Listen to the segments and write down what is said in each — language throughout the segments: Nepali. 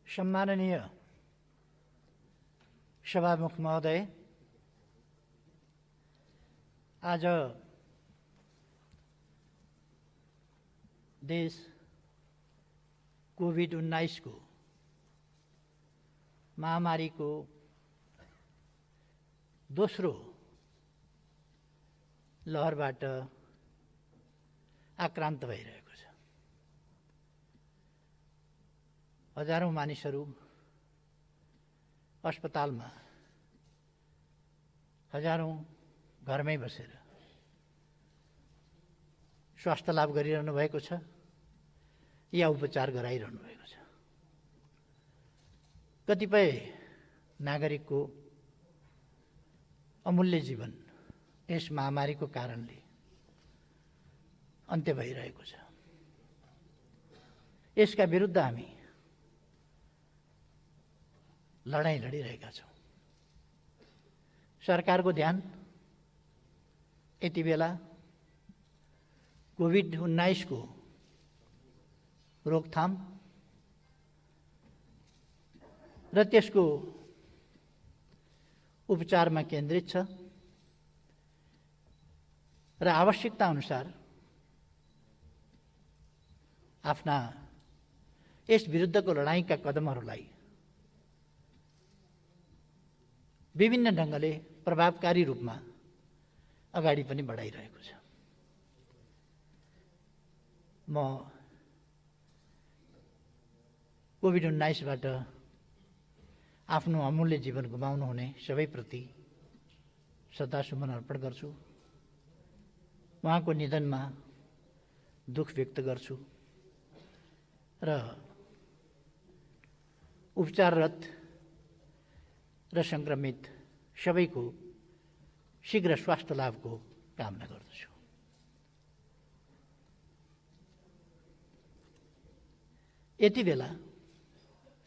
सम्माननीय सभामुख महोदय, आज देश कोभिड-19 को महामारी को दोस्रो लहरबाट आक्रान्त भइरहेको छ। हजारौं मानिसहरू अस्पतालमा, हजारौं घरमै बसेर स्वास्थ्य लाभ गरिरहनु भएको छ या उपचार गराइरहनु भएको छ। कतिपय नागरिकको अमूल्य जीवन यस महामारीको कारणले अन्त्य भइरहेको छ। यसका विरुद्ध हामी लडाईँ लडिरहेका छौँ। सरकारको ध्यान यति बेला कोभिड-19 को रोकथाम र त्यसको उपचारमा केन्द्रित छ र आवश्यकता अनुसार आफ्ना यस विरुद्धको लडाईँका कदमहरूलाई विभिन्न ढङ्गले प्रभावकारी रूपमा अगाडि पनि बढाइरहेको छ। म कोभिड-19बाट आफ्नो अमूल्य जीवन गुमाउनुहुने सबैप्रति श्रद्धासुमन अर्पण गर्छु। उहाँको निधनमा दुःख व्यक्त गर्छु र उपचाररत र संक्रमित सबैको शीघ्र स्वास्थ्य लाभको कामना गर्दछु। यति बेला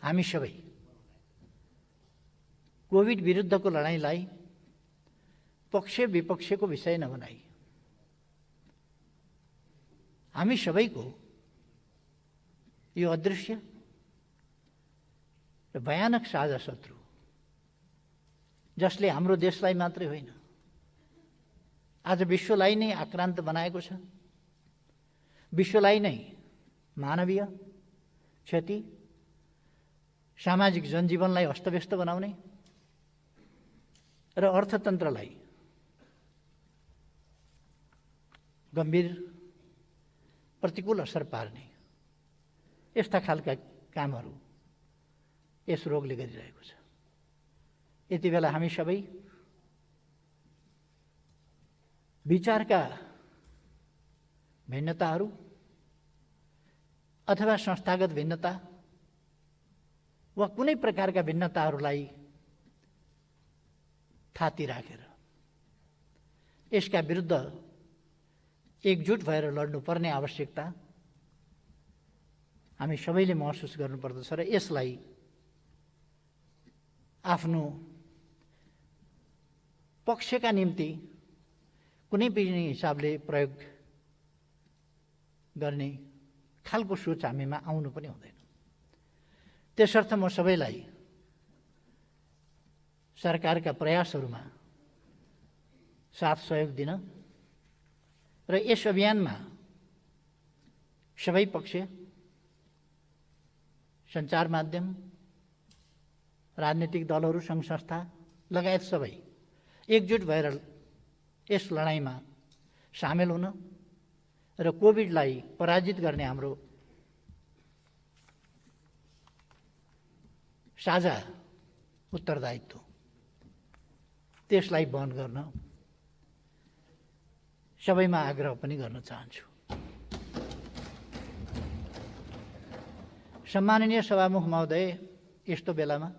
हामी सबै कोभिड विरुद्धको लडाईँलाई पक्ष विपक्षको विषय नबनाई हामी सबैको यो अदृश्य र भयानक साझा शत्रु, जसले हाम्रो देशलाई मात्रै होइन आज विश्वलाई नै आक्रान्त बनाएको छ, विश्वलाई नै मानवीय क्षति, सामाजिक जनजीवनलाई अस्तव्यस्त बनाउने र अर्थतन्त्रलाई गम्भीर प्रतिकूल असर पार्ने यस्ता खालका कामहरू यस रोगले गरिरहेको छ। यति बेला हामी सबै विचारका भिन्नताहरू अथवा संस्थागत भिन्नता वा कुनै प्रकारका भिन्नताहरूलाई थाती राखेर यसका विरुद्ध एकजुट भएर लड्नुपर्ने आवश्यकता हामी सबैले महसुस गर्नुपर्दछ र यसलाई आफ्नो पक्षका निम्ति कुनै पनि हिसाबले प्रयोग गर्ने खालको सोच हामीमा आउनु पनि हुँदैन। त्यसर्थ म सबैलाई सरकारका प्रयासहरूमा साथ सहयोग दिन र यस अभियानमा सबै पक्ष, सञ्चार माध्यम, राजनीतिक दलहरू, सङ्घ संस्था लगायत सबै एकजुट भएर यस लडाईँमा सामेल हुन र कोभिडलाई पराजित गर्ने हाम्रो साझा उत्तरदायित्व त्यसलाई वहन गर्न सबैमा आग्रह पनि गर्न चाहन्छु। सम्माननीय सभामुख महोदय, यस्तो बेलामा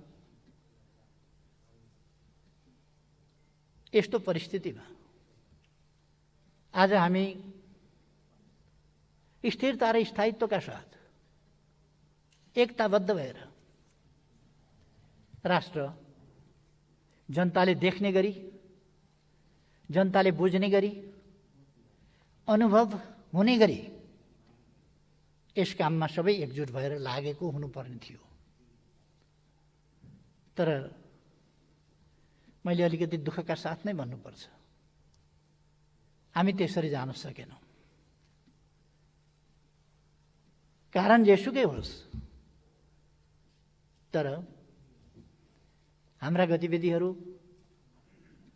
यस्तो परिस्थितिमा आज हामी स्थिरता र स्थायित्वका साथ एकताबद्ध भएर राष्ट्र जनताले देख्ने गरी, जनताले बुझ्ने गरी, अनुभव हुने गरी यस काममा सबै एकजुट भएर लागेको हुनुपर्ने थियो। तर मैले अलिकति दुःखका साथ नै भन्नुपर्छ, हामी त्यसरी जान सकेनौँ। कारण जेसुकै होस्, तर हाम्रा गतिविधिहरू,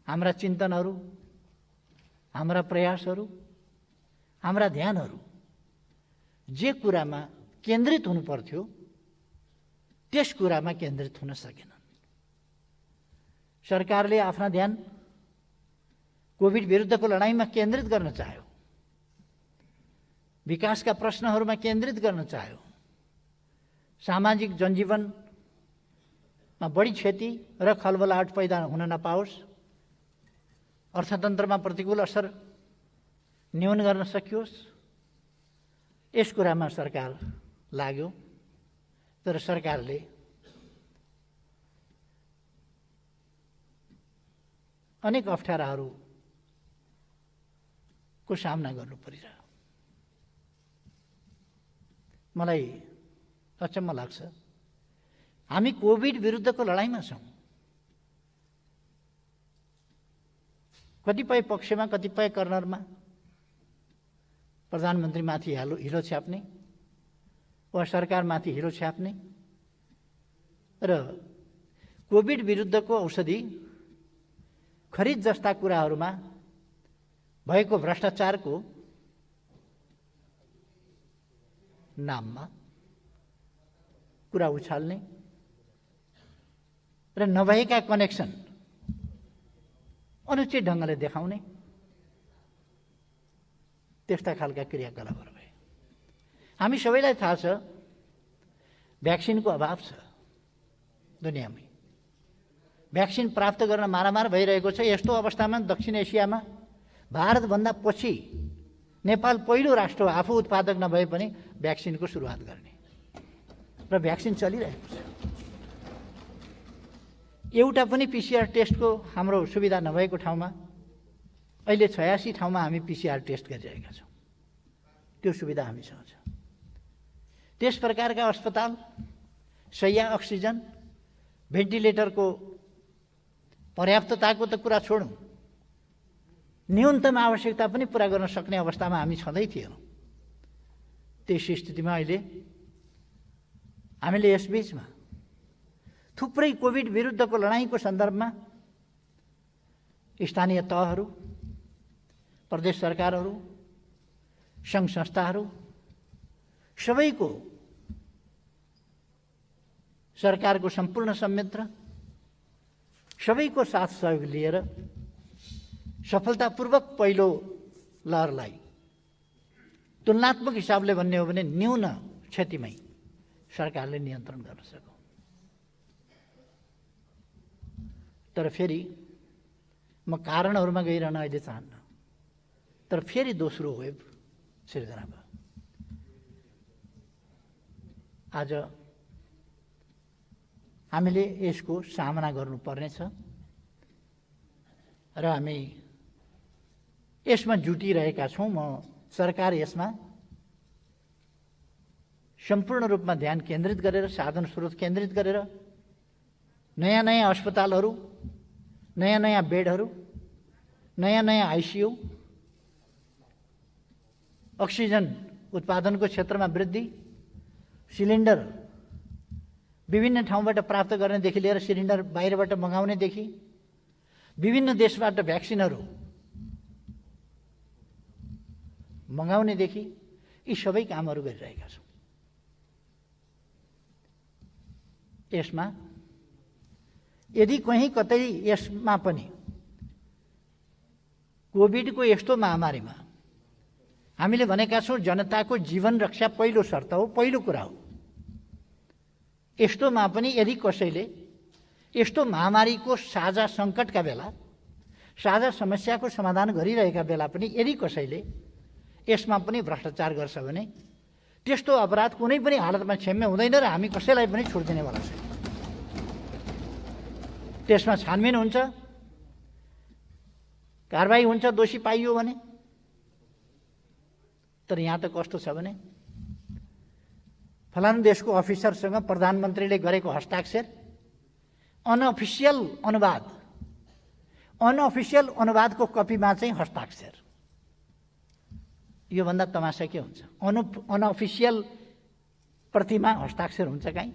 हाम्रा चिन्तनहरू, हाम्रा प्रयासहरू, हाम्रा ध्यानहरू जे कुरामा केन्द्रित हुनु पर्थ्यो त्यस कुरामा केन्द्रित हुन सकेनन्। सरकारले आफ्ना ध्यान कोभिड विरुद्धको लडाईँमा केन्द्रित गर्न चाह्यो, विकासका प्रश्नहरूमा केन्द्रित गर्न चाह्यो, सामाजिक जनजीवनमा बढी क्षति र खलबलाहट पैदा हुन नपाओस्, अर्थतन्त्रमा प्रतिकूल असर न्यून गर्न सकियोस्, यस कुरामा सरकार लाग्यो। तर सरकारले अनेक अप्ठ्याराहरूको सामना गर्नु परिरह्यो। मलाई अचम्म लाग्छ, हामी कोभिड विरुद्धको लडाईँमा छौँ। कतिपय पक्षमा, कतिपय कर्नरमा प्रधानमन्त्रीमाथि हिलो छ्याप्ने वा सरकारमाथि हिलो छ्याप्ने र कोभिड विरुद्धको औषधि खरिद जस्ता कुराहरूमा भएको भ्रष्टाचारको नाममा कुरा उछाल्ने र नभएका कनेक्सन अनुचित ढङ्गले देखाउने, त्यस्ता खालका क्रियाकलापहरू भए। हामी सबैलाई थाहा छ भ्याक्सिनको अभाव छ दुनियाँमै। भ्याक्सिन प्राप्त गर्न मारामार भइरहेको छ। यस्तो अवस्थामा दक्षिण एसियामा भारतभन्दा पछि नेपाल पहिलो राष्ट्र हो आफू उत्पादक नभए पनि भ्याक्सिनको सुरुवात गर्ने, र भ्याक्सिन चलिरहेको छ। एउटा पनि पिसिआर टेस्टको हाम्रो सुविधा नभएको ठाउँमा अहिले 86 ठाउँमा हामी पिसिआर टेस्ट गरिरहेका छौँ। त्यो सुविधा हामीसँग छ। त्यस प्रकारका अस्पताल, शैय्या, अक्सिजन, भेन्टिलेटरको पर्याप्तताको त कुरा छोडौँ, न्यूनतम आवश्यकता पनि पुरा गर्न सक्ने अवस्थामा हामी छँदै थिएनौँ। त्यस स्थितिमा अहिले हामीले यसबीचमा थुप्रै कोभिड विरुद्धको लडाईँको सन्दर्भमा स्थानीय तहहरू, प्रदेश सरकारहरू, सङ्घ संस्थाहरू सबैको सरकारको सम्पूर्ण संयन्त्र सबैको साथ सहयोग लिएर सफलतापूर्वक पहिलो लहरलाई तुलनात्मक हिसाबले भन्ने हो भने न्यून क्षतिमै सरकारले नियन्त्रण गर्न सक्यो। तर फेरि म कारणहरूमा गइरहन अहिले चाहन्न, तर फेरि दोस्रो वेभ सिर्जना भयो। आज हामीले यसको सामना गर्नुपर्नेछ र हामी यसमा जुटिरहेका छौँ। म सरकार यसमा सम्पूर्ण रूपमा ध्यान केन्द्रित गरेर, साधन स्रोत केन्द्रित गरेर नयाँ नयाँ अस्पतालहरू, नयाँ नयाँ बेडहरू, नयाँ नयाँ आइसियु, अक्सिजन उत्पादनको क्षेत्रमा वृद्धि, सिलिन्डर विभिन्न ठाउँबाट प्राप्त गर्नेदेखि लिएर सिलिन्डर बाहिरबाट मगाउनेदेखि, विभिन्न देशबाट भ्याक्सिनहरू मगाउनेदेखि यी सबै कामहरू गरिरहेका छौँ। यसमा यदि कहीँ कतै यसमा पनि कोभिडको यस्तो महामारीमा हामीले भनेका छौँ जनताको जीवन रक्षा पहिलो शर्त हो, पहिलो कुरा हो। यस्तोमा पनि यदि कसैले यस्तो महामारीको साझा सङ्कटका बेला, साझा समस्याको समाधान गरिरहेका बेला पनि यदि कसैले यसमा पनि भ्रष्टाचार गर्छ भने त्यस्तो अपराध कुनै पनि हालतमा क्षम्य हुँदैन र हामी कसैलाई पनि छुट दिनेवाला छैन। त्यसमा छानबिन हुन्छ, कारबाही हुन्छ दोषी पाइयो भने। तर यहाँ त कस्तो छ भने फलानु देशको अफिसरसँग प्रधानमन्त्रीले गरेको हस्ताक्षर अनअफिसियल अनुवादको कपीमा चाहिँ हस्ताक्षर। योभन्दा तमासा के हुन्छ? अनअफिसियल प्रतिमा हस्ताक्षर हुन्छ काहीँ?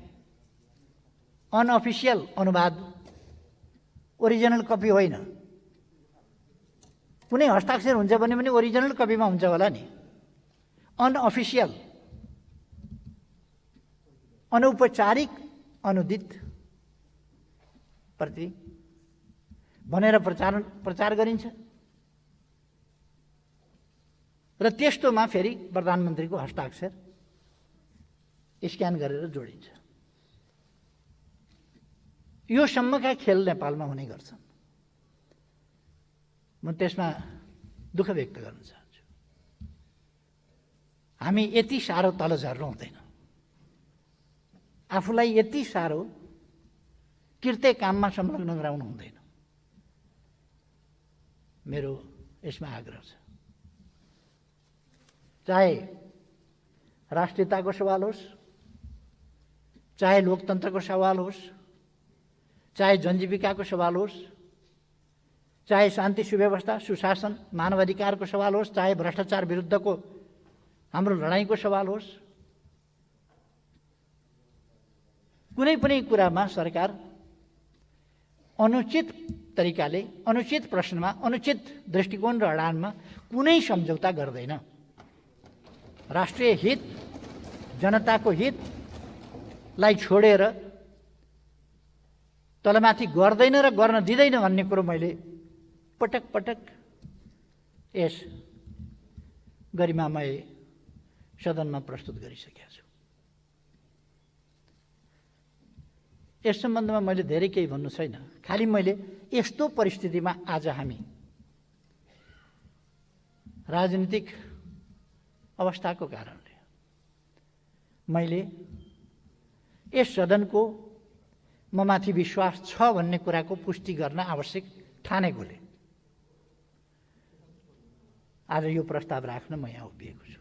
अनअफिसियल अनुवाद, ओरिजिनल कपी होइन। कुनै हस्ताक्षर हुन्छ भने पनि ओरिजिनल कपीमा हुन्छ होला नि। अनअफिसियल, अनौपचारिक, अनुदित प्रति भनेर प्रचार गरिन्छ र त्यस्तोमा फेरि प्रधानमन्त्रीको हस्ताक्षर स्क्यान गरेर जोडिन्छ। यो सम्मका खेल नेपालमा हुने गर्छन्। म त्यसमा दुःख व्यक्त गर्न चाहन्छु। हामी यति साह्रो तल झर्नु हुँदैन। आफूलाई यति साह्रो कृत्य काममा संलग्न गराउनु हुँदैन। मेरो यसमा आग्रह छ। चाहे राष्ट्रियताको सवाल होस्, चाहे लोकतन्त्रको सवाल होस्, चाहे जनजीविकाको सवाल होस्, चाहे शान्ति सुव्यवस्था सुशासन मानवाधिकारको सवाल होस्, चाहे भ्रष्टाचार विरुद्धको हाम्रो लडाईँको सवाल होस्, कुनै पनि कुरामा सरकार अनुचित तरिकाले, अनुचित प्रश्नमा, अनुचित दृष्टिकोण र अडानमा कुनै सम्झौता गर्दैन। राष्ट्रिय हित, जनताको हितलाई छोडेर तलमाथि गर्दैन र गर्न दिँदैन भन्ने कुरो मैले पटक पटक यस गरिमामय सदनमा प्रस्तुत गरिसकेको छु। यस सम्बन्धमा मैले धेरै केही भन्नु छैन। खालि मैले यस्तो परिस्थितिमा आज हामी राजनीतिक अवस्थाको कारणले मैले यस सदनको ममाथि विश्वास छ भन्ने कुराको पुष्टि गर्न आवश्यक ठानेकोले आज यो प्रस्ताव राख्न म यहाँ उभिएको छु।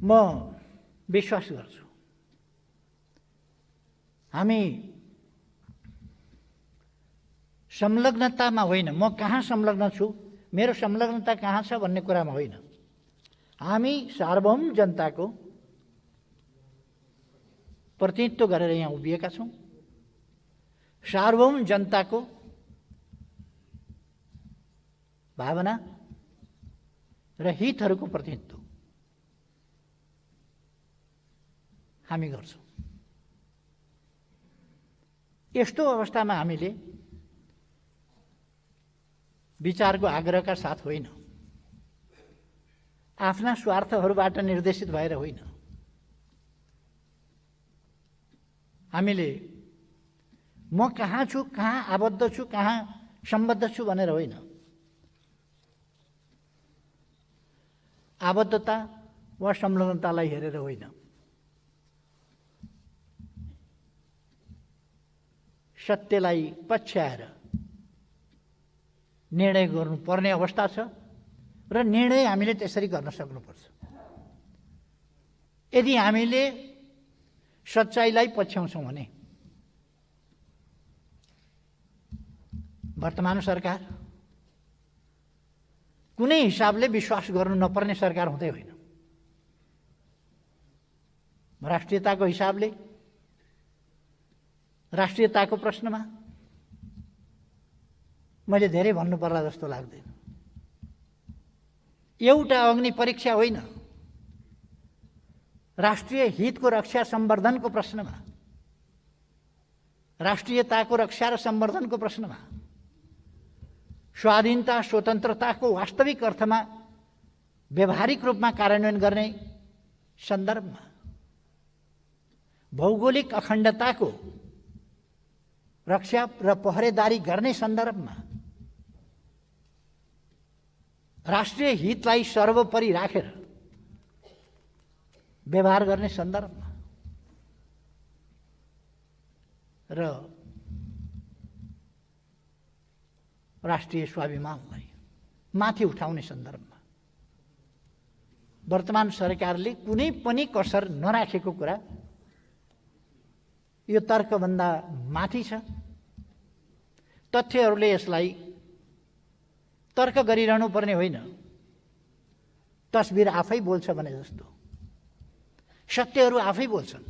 म विश्वास गर्छु हामी संलग्नतामा होइन, म कहाँ संलग्न छु, मेरो संलग्नता कहाँ छ भन्ने कुरामा होइन, हामी सार्वभौम जनताको प्रतिनिधित्व गरेर यहाँ उभिएका छौँ। सार्वभौम जनताको भावना र हितहरूको प्रतिनिधित्व हामी गर्छौँ। यस्तो अवस्थामा हामीले विचारको आग्रहका साथ होइन, आफ्ना स्वार्थहरूबाट निर्देशित भएर होइन, हामीले म कहाँ छु, कहाँ आबद्ध छु, कहाँ सम्बद्ध छु भनेर होइन, आबद्धता वा संलग्नतालाई हेरेर होइन, सत्यलाई पछ्याएर निर्णय गर्नुपर्ने अवस्था छ र निर्णय हामीले त्यसरी गर्न सक्नुपर्छ। यदि हामीले सच्चाइलाई पछ्याउँछौँ भने वर्तमान सरकार कुनै हिसाबले विश्वास गर्नु नपर्ने सरकार हुँदै होइन। राष्ट्रियताको हिसाबले, राष्ट्रियताको प्रश्नमा मैले धेरै भन्नु पर्ला जस्तो लाग्दैन। एउटा अग्नि परीक्षा होइन, राष्ट्रिय हितको रक्षा सम्वर्धनको प्रश्नमा, राष्ट्रियताको रक्षा र सम्वर्धनको प्रश्नमा, स्वाधीनता स्वतन्त्रताको वास्तविक अर्थमा व्यावहारिक रूपमा कार्यान्वयन गर्ने सन्दर्भमा, भौगोलिक अखण्डताको रक्षा र पहरेदारी गर्ने सन्दर्भमा, राष्ट्रिय हितलाई सर्वोपरि राखेर व्यवहार गर्ने सन्दर्भमा र राष्ट्रिय स्वाभिमानलाई माथि उठाउने सन्दर्भमा वर्तमान सरकारले कुनै पनि कसर नराखेको कुरा यो तर्कभन्दा माथि छ। तथ्यहरूले यसलाई तर्क गरिरहनु पर्ने होइन, तस्बिर आफै बोल्छ भने जस्तो। सत्यहरू आफै बोल्छन्,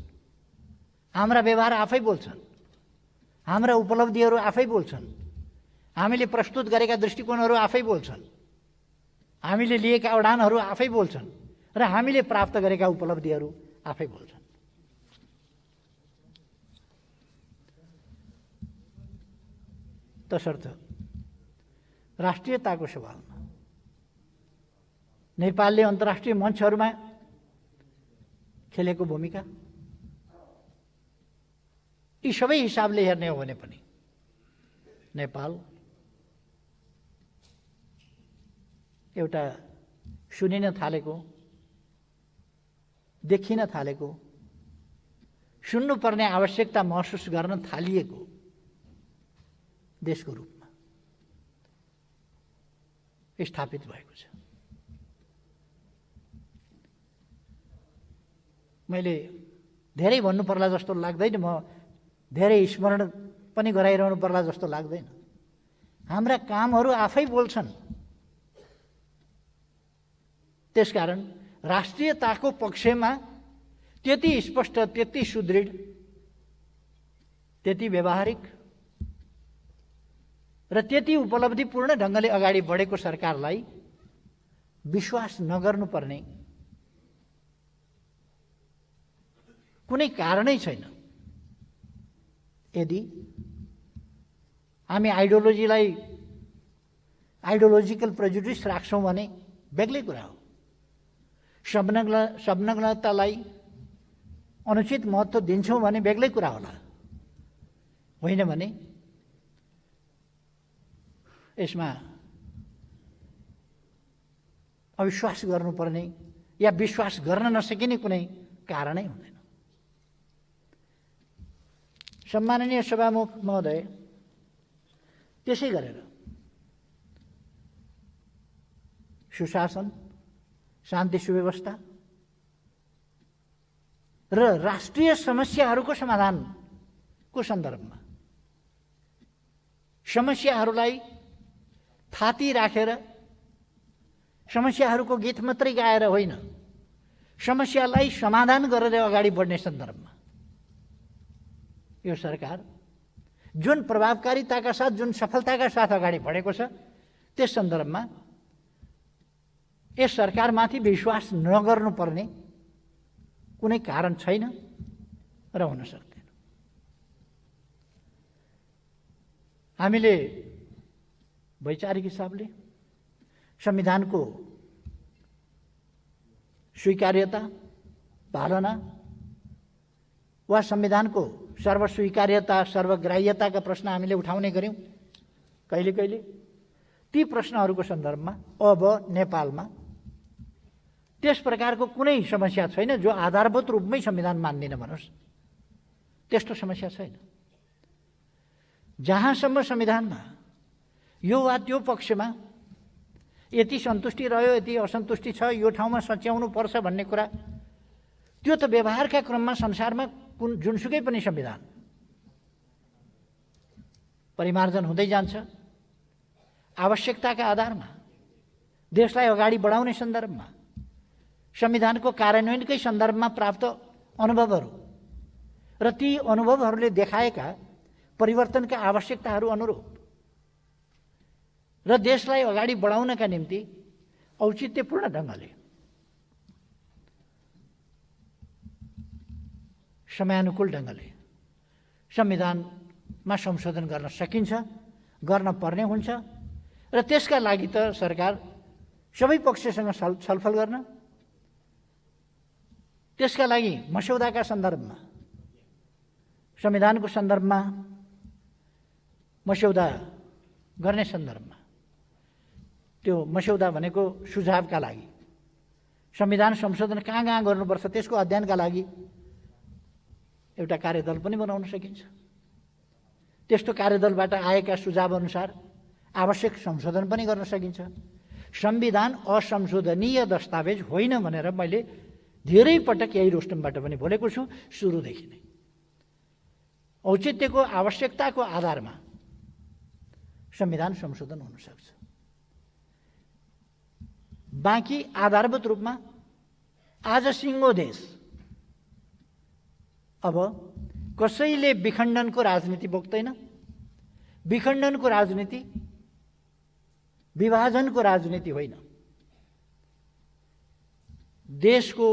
हाम्रा व्यवहार आफै बोल्छन्, हाम्रा उपलब्धिहरू आफै बोल्छन्, हामीले प्रस्तुत गरेका दृष्टिकोणहरू आफै बोल्छन्, हामीले लिएका उडानहरू आफै बोल्छन् र हामीले प्राप्त गरेका उपलब्धिहरू आफै बोल्छन्। तसर्थ राष्ट्रियताको सवालमा नेपालले अन्तर्राष्ट्रिय मञ्चहरूमा खेलेको भूमिका, यी सबै हिसाबले हेर्ने हो भने पनि नेपाल एउटा सुनिन थालेको, देखिन थालेको, सुन्नुपर्ने आवश्यकता महसुस गर्न थालिएको देशको रूपमा स्थापित भएको छ। मैले धेरै भन्नु पर्ला जस्तो लाग्दैन, म धेरै स्मरण पनि गराइरहनु पर्ला जस्तो लाग्दैन। हाम्रा कामहरू आफै बोल्छन्। त्यसकारण राष्ट्रियताको पक्षमा त्यति स्पष्ट, त्यति सुदृढ, त्यति व्यवहारिक र त्यति उपलब्धिपूर्ण ढङ्गले अगाडि बढेको सरकारलाई विश्वास नगर्नुपर्ने कुनै कारणै छैन। यदि हामी आइडियोलोजिकल प्रेजुडिस राख्छौँ भने बेग्लै कुरा हो। संलग्नतालाई अनुचित महत्त्व दिन्छौँ भने बेग्लै कुरा होला। होइन भने यसमा अविश्वास गर्नुपर्ने या विश्वास गर्न नसकिने कुनै कारणै हुँदैन। सम्माननीय सभामुख महोदय, त्यसै गरेर सुशासन, शान्ति सुव्यवस्था र राष्ट्रिय समस्याहरूको समाधानको सन्दर्भमा समस्याहरूलाई थाती राखेर समस्याहरूको गीत मात्रै गाएर होइन, समस्यालाई समाधान गरेर अगाडि बढ्ने सन्दर्भमा यो सरकार जुन प्रभावकारिताका साथ, जुन सफलताका साथ अगाडि बढेको छ, त्यस सन्दर्भमा यस सरकारमाथि विश्वास नगर्नुपर्ने कुनै कारण छैन र हुन सक्दैन। हामीले वैचारिक हिसाबले संविधानको स्वीकार्यता, पालना वा संविधानको सर्वस्वीकार्यता, सर्वग्राह्यताका प्रश्न हामीले उठाउने गर्यौँ कहिले कहिले। ती प्रश्नहरूको सन्दर्भमा अब नेपालमा त्यस प्रकारको कुनै समस्या छैन जो आधारभूत रूपमै संविधान मान्दिन भनोस्, त्यस्तो समस्या छैन। जहाँसम्म संविधानमा यो वा त्यो पक्षमा यति सन्तुष्टि रह्यो, यति असन्तुष्टि छ, यो ठाउँमा सच्याउनु पर्छ भन्ने कुरा, त्यो त व्यवहारका क्रममा संसारमा जुनसुकै पनि संविधान परिमार्जन हुँदै जान्छ। आवश्यकताका आधारमा देशलाई अगाडि बढाउने सन्दर्भमा संविधानको कार्यान्वयनकै सन्दर्भमा प्राप्त अनुभवहरू र ती अनुभवहरूले देखाएका परिवर्तनका आवश्यकताहरू अनुरूप र देशलाई अगाडि बढाउनका निम्ति औचित्यपूर्ण ढङ्गले समयानुकूल ढङ्गले संविधानमा संशोधन गर्न सकिन्छ, गर्न पर्ने हुन्छ र त्यसका लागि त सरकार सबै पक्षसँग छलफल गर्न, त्यसका लागि मस्यौदाका सन्दर्भमा, संविधानको सन्दर्भमा मस्यौदा गर्ने सन्दर्भमा, त्यो मस्यौदा भनेको सुझावका लागि, संविधान संशोधन कहाँ कहाँ गर्नुपर्छ त्यसको अध्ययनका लागि एउटा कार्यदल पनि बनाउन सकिन्छ। त्यस्तो कार्यदलबाट आएका सुझाव अनुसार आवश्यक संशोधन पनि गर्न सकिन्छ। संविधान असंशोधनीय दस्तावेज होइन भनेर मैले धेरै पटक यही रोस्टमबाट पनि बोलेको छु सुरुदेखि नै। औचित्यको आवश्यकताको आधारमा संविधान संशोधन हुन सक्छ। बाँकी आधारभूत रूपमा आज सिङ्गो देश, अब कसैले विखण्डनको राजनीति बोक्दैन। विखण्डनको राजनीति विभाजनको राजनीति होइन। देशको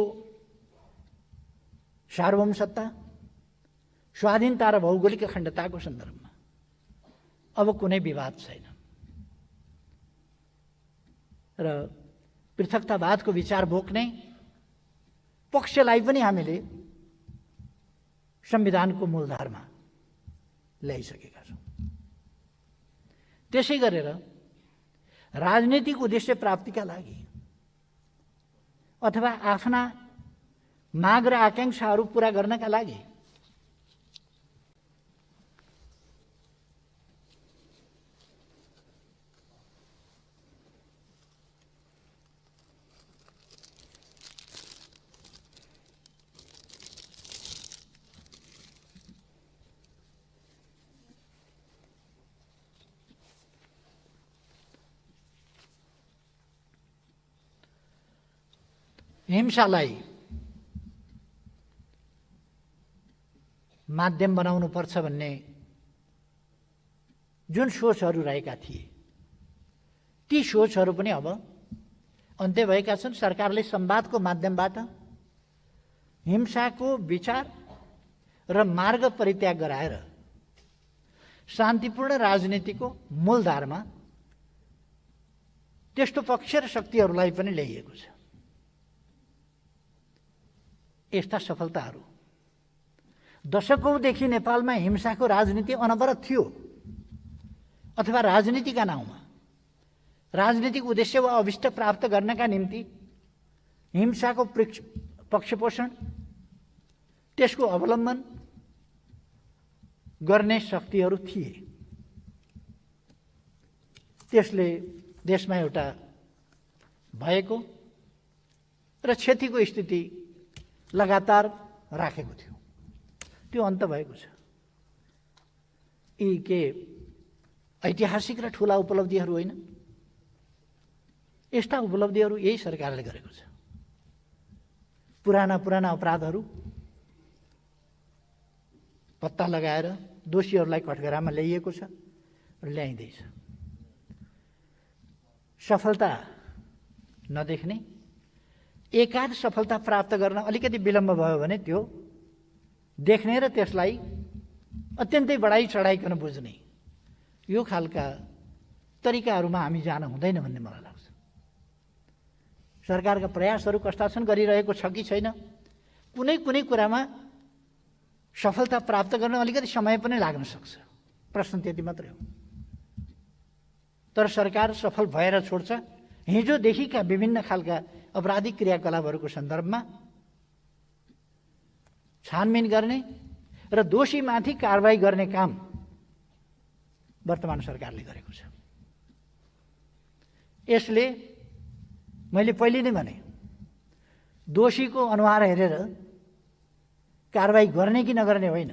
सार्वभौमसत्ता, स्वाधीनता र भौगोलिक अखण्डताको सन्दर्भमा अब कुनै विवाद छैन र पृथकतावादको विचार बोक्ने पक्षलाई पनि हामीले संविधानको मूलधारमा ल्याइसकेका छौँ। त्यसै गरेर राजनीतिक उद्देश्य प्राप्तिका लागि अथवा आफ्ना माग र आकांक्षाहरू पूरा गर्नका लागि हिंसालाई माध्यम बनाउनु पर्छ भन्ने जुन सोचहरू रहेका थिए, ती सोचहरू पनि अब अन्त्य भएका छन्। सरकारले संवादको माध्यमबाट हिंसाको विचार र मार्ग परित्याग गराएर शान्तिपूर्ण राजनीतिको मूलधारमा त्यस्तो पक्ष र शक्तिहरूलाई पनि ल्याइएको छ। यस्ता सफलताहरू दशकौंदेखि नेपालमा हिंसाको राजनीति अनवरत थियो अथवा राजनीतिका नाउँमा राजनीतिक उद्देश्य वा अभिष्ट प्राप्त गर्नका निम्ति हिंसाको पक्षपोषण, त्यसको अवलम्बन गर्ने शक्तिहरू थिए। त्यसले देशमा एउटा भएको र क्षतिको स्थिति लगातार राखेको थियो। त्यो अन्त भएको छ। यी के ऐतिहासिक र ठुला उपलब्धिहरू होइन, यस्ता उपलब्धिहरू यही सरकारले गरेको छ। पुराना अपराधहरू पत्ता लगाएर दोषीहरूलाई कठघरामा ल्याइएको छ र ल्याइँदैछ। सफलता नदेख्ने, एकाध सफलता प्राप्त गर्न अलिकति विलम्ब भयो भने त्यो देख्ने र त्यसलाई अत्यन्तै बढाई चढाइकन बुझ्ने, यो खालका तरिकाहरूमा हामी जान हुँदैन भन्ने मलाई लाग्छ। सरकारका प्रयासहरू कस्ता छन्, गरिरहेको छ कि छैन, कुनै कुरामा सफलता प्राप्त गर्न अलिकति समय पनि लाग्न सक्छ। प्रश्न त्यति मात्रै हो। तर सरकार सफल भएर छोड्छ। हिजोदेखिका विभिन्न खालका अपराधिक क्रियाकलापहरूको सन्दर्भमा छानबिन गर्ने र दोषीमाथि कारबाही गर्ने काम वर्तमान सरकारले गरेको छ। यसले मैले पहिले नै भने, दोषीको अनुहार हेरेर कारबाही गर्ने कि नगर्ने होइन,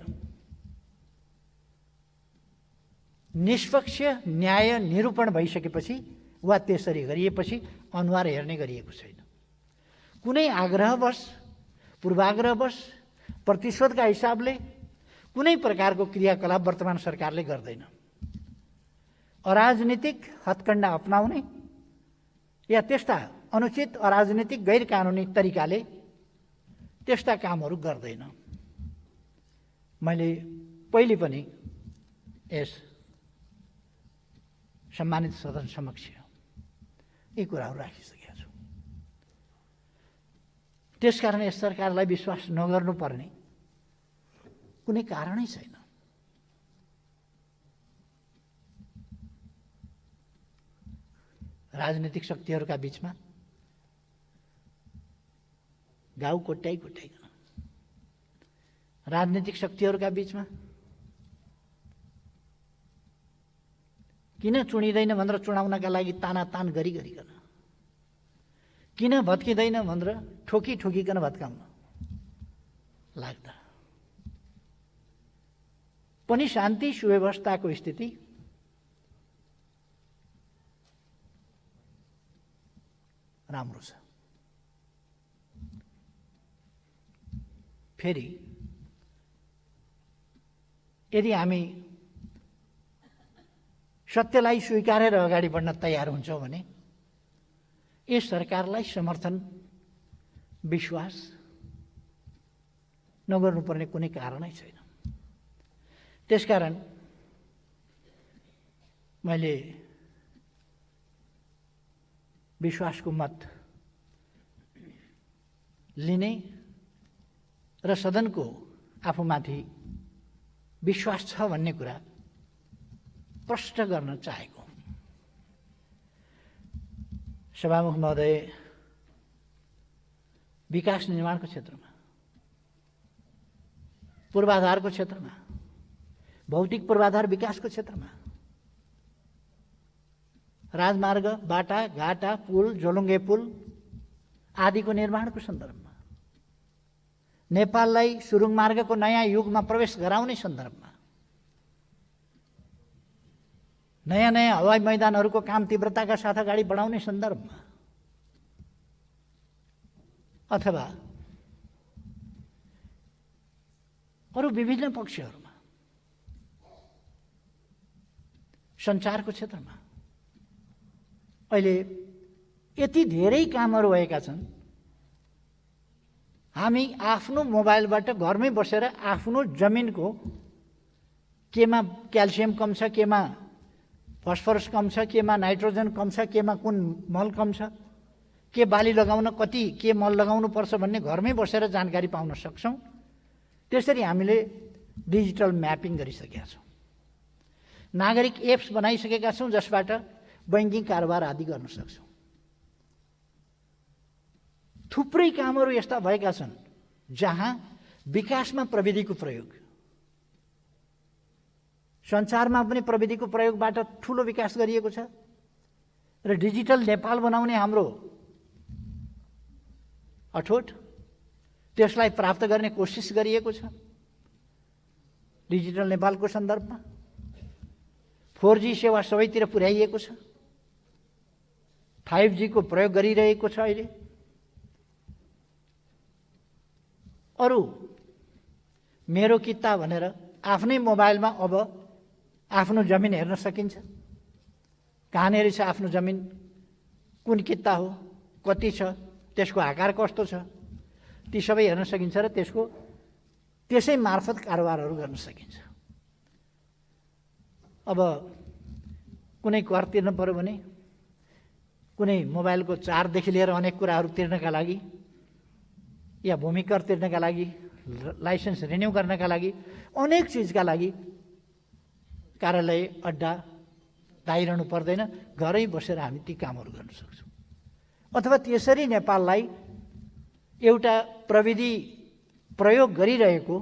निष्पक्ष न्याय निरूपण भइसकेपछि वा त्यसरी गरिएपछि अनुहार हेर्ने गरिएको छैन। कुनै आग्रहवश, पूर्वाग्रहवश, प्रतिशोधका हिसाबले कुनै प्रकारको क्रियाकलाप वर्तमान सरकारले गर्दैन। अराजनीतिक हत्कण्डा अपनाउने या त्यस्ता अनुचित अराजनीतिक गैर कानुनी तरिकाले त्यस्ता कामहरू गर्दैन। मैले पहिले पनि यस सम्मानित सदन समक्ष यी कुराहरू राखिसकेका छु। त्यसकारण यस सरकारलाई विश्वास नगर्नुपर्ने कुनै कारणै छैन। राजनीतिक शक्तिहरूका बीचमा घाउ कोट्याइकन, राजनीतिक शक्तिहरूका बीचमा किन चुनिँदैन भनेर चुनाउनका लागि तानातान गरिकन, किन भत्किँदैन भनेर ठोकिकन भत्काउन लाग्दा पनि शान्ति सुव्यवस्थाको स्थिति राम्रो छ। फेरि यदि हामी सत्यलाई स्वीकारेर अगाडि बढ्न तयार हुन्छौँ भने यस सरकारलाई समर्थन विश्वास नगर्नुपर्ने कुनै कारणै छैन। त्यसकारण मैले विश्वासको मत लिने र सदनको आफूमाथि विश्वास छ भन्ने कुरा प्रष्ट गर्न चाहेको। सभामुख महोदय, विकास निर्माणको क्षेत्रमा, पूर्वाधारको क्षेत्रमा, भौतिक पूर्वाधार विकासको क्षेत्रमा, राजमार्ग, बाटा, घाटा, पुल, झोलुङ्गे पुल आदिको निर्माणको सन्दर्भमा, नेपाललाई सुरुङ मार्गको नयाँ युगमा प्रवेश गराउने सन्दर्भमा, नयाँ नयाँ हवाई मैदानहरूको काम तीव्रताका साथ अगाडि बढाउने सन्दर्भमा अथवा अरू विभिन्न पक्षहरूमा, सञ्चारको क्षेत्रमा अहिले यति धेरै कामहरू भएका छन्। हामी आफ्नो मोबाइलबाट घरमै बसेर आफ्नो जमिनको केमा क्याल्सियम कम छ, केमा फस्फरस कम छ, केमा नाइट्रोजन कम छ, केमा कुन मल कम छ, के बाली लगाउन कति के मल लगाउनु पर्छ भन्ने घरमै बसेर जानकारी पाउन सक्छौँ। त्यसरी हामीले डिजिटल म्यापिङ गरिसकेका छौँ। नागरिक एप्स बनाइसकेका छौँ जसबाट बैंकिङ कारोबार आदि गर्न सक्छौँ। थुप्रै कामहरू यस्ता भएका छन् जहाँ विकासमा प्रविधिको प्रयोग, सञ्चारमा पनि प्रविधिको प्रयोगबाट ठुलो विकास गरिएको छ र डिजिटल नेपाल बनाउने हाम्रो अठोट त्यसलाई प्राप्त गर्ने कोसिस गरिएको छ। डिजिटल नेपालको सन्दर्भमा 4G सेवा सबैतिर पुर्याइएको छ, 5G को प्रयोग गरिरहेको छ। अहिले अरू मेरो किता भनेर आफ्नै मोबाइलमा अब आफ्नो जमिन हेर्न सकिन्छ। कहाँनिर छ आफ्नो जमिन, कुन किता हो, कति छ, त्यसको आकार कस्तो छ, ती सबै हेर्न सकिन्छ र त्यसै मार्फत कारोबारहरू गर्न सकिन्छ। अब कुनै कर तिर्न पर्यो भने कुनै मोबाइलको चार्जदेखि लिएर अनेक कुराहरू तिर्नका लागि या भूमि कर तिर्नका लागि, लाइसेन्स रिन्यू गर्नका लागि, अनेक चिजका लागि कार्यालय अड्डा धाइरहनु पर्दैन। घरै बसेर हामी ती कामहरू गर्न सक्छौँ। अथवा त्यसरी नेपाललाई एउटा प्रविधि प्रयोग गरिरहेको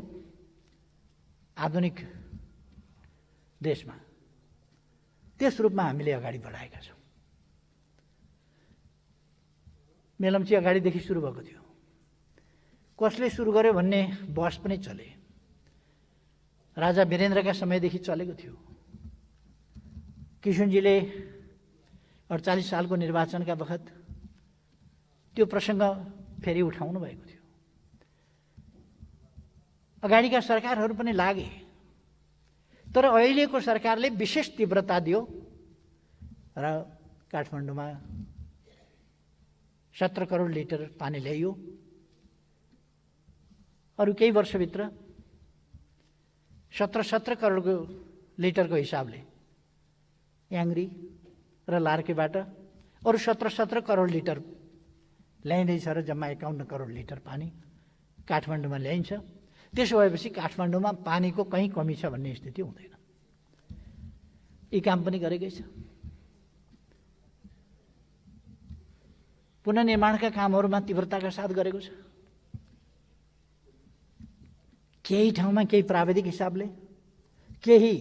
आधुनिक देशमा त्यस रूपमा हामीले अगाडि बढाएका छौँ। मेलम्ची अगाडिदेखि सुरु भएको थियो। कसले सुरु गर्यो भन्ने बहस पनि चले। राजा वीरेन्द्रका समयदेखि चलेको थियो। किशुनजीले 48 सालको निर्वाचनका बखत त्यो प्रसङ्ग फेरि उठाउनु भएको थियो। अगाडिका सरकारहरू पनि लागे, तर अहिलेको सरकारले विशेष तीव्रता दियो र काठमाडौँमा 17 करोड लिटर पानी ल्याइयो। अरू केही वर्षभित्र 17 करोड लिटरको हिसाबले याङ्ग्री र लार्केबाट अरू 17 करोड लिटर ल्याइँदैछ र जम्मा 51 करोड लिटर पानी काठमाडौँमा ल्याइन्छ। त्यसो भएपछि काठमाडौँमा पानीको कहीँ कमी छ भन्ने स्थिति हुँदैन। यी काम पनि गरेकै छ। पुनर्निर्माणका कामहरूमा तीव्रताका साथ गरेको छ। केही ठाउँमा केही प्राविधिक हिसाबले, केही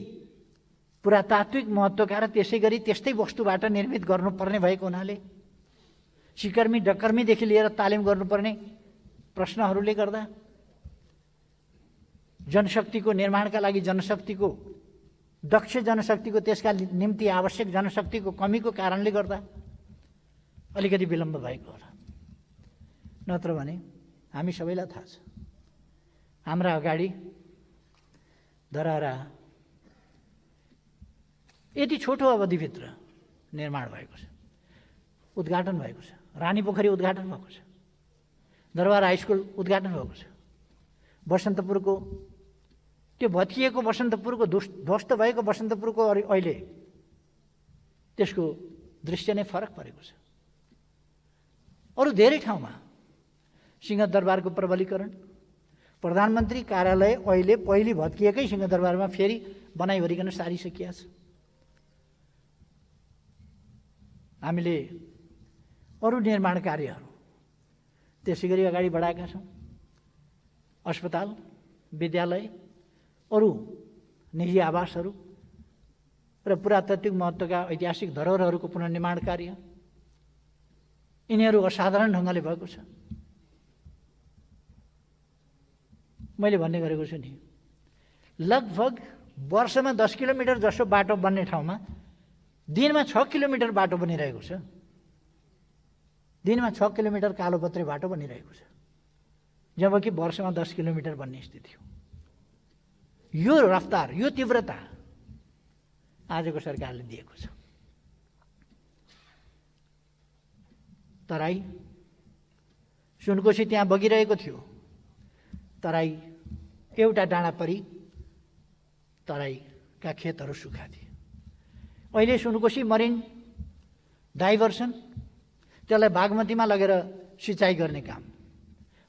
पुरातात्विक महत्त्वका र त्यसै गरी त्यस्तै वस्तुबाट निर्मित गर्नुपर्ने भएको हुनाले सिकर्मी डकर्मीदेखि लिएर तालिम गर्नुपर्ने प्रश्नहरूले गर्दा जनशक्तिको निर्माणका लागि जनशक्तिको दक्ष जनशक्तिको त्यसका निम्ति आवश्यक जनशक्तिको कमीको कारणले गर्दा अलिकति विलम्ब भएको होला। नत्र भने हामी सबैलाई थाहा छ हाम्रा अगाडि धरहरा यति छोटो अवधिभित्र निर्माण भएको छ, उद्घाटन भएको छ। रानी पोखरी उद्घाटन भएको छ, दरबार हाई स्कुल उद्घाटन भएको छ। बसन्तपुरको त्यो भत्किएको बसन्तपुरको ध्वस्त भएको बसन्तपुरको अहिले त्यसको दृश्य नै फरक परेको छ। अरू धेरै ठाउँमा सिंहदरबारको प्रबलीकरण, प्रधानमन्त्री कार्यालय अहिले पहिले भत्किएकै सिंहदरबारमा फेरि बनाइवरिकन सारिसकिया छ। हामीले अरू निर्माण कार्यहरू त्यसै गरी अगाडि बढाएका छौँ। अस्पताल, विद्यालय, अरू निजी आवासहरू र पुरातात्विक महत्त्वका ऐतिहासिक धरोहरहरूको पुनर्निर्माण कार्य यिनीहरू असाधारण ढङ्गले भएको छ। मैले भन्ने गरेको छु नि, लगभग वर्षमा 10 किलोमिटर जसो बाटो बन्ने ठाउँमा दिनमा 6 किलोमिटर बाटो बनिरहेको छ। दिनमा 6 किलोमिटर कालोपत्रे बाटो बनिरहेको छ, जबकि वर्षमा 10 किलोमिटर बन्ने स्थिति हो। यो रफ्तार, यो तीव्रता आजको सरकारले दिएको छ। तराई सुनकोशी त्यहाँ बगिरहेको थियो, तराई एउटा डाँडा परि तराईका खेतहरू सुक्खा थिए। अहिले सुनकोशी मरिन डाइभर्सन, त्यसलाई बागमतीमा लगेर सिँचाइ गर्ने काम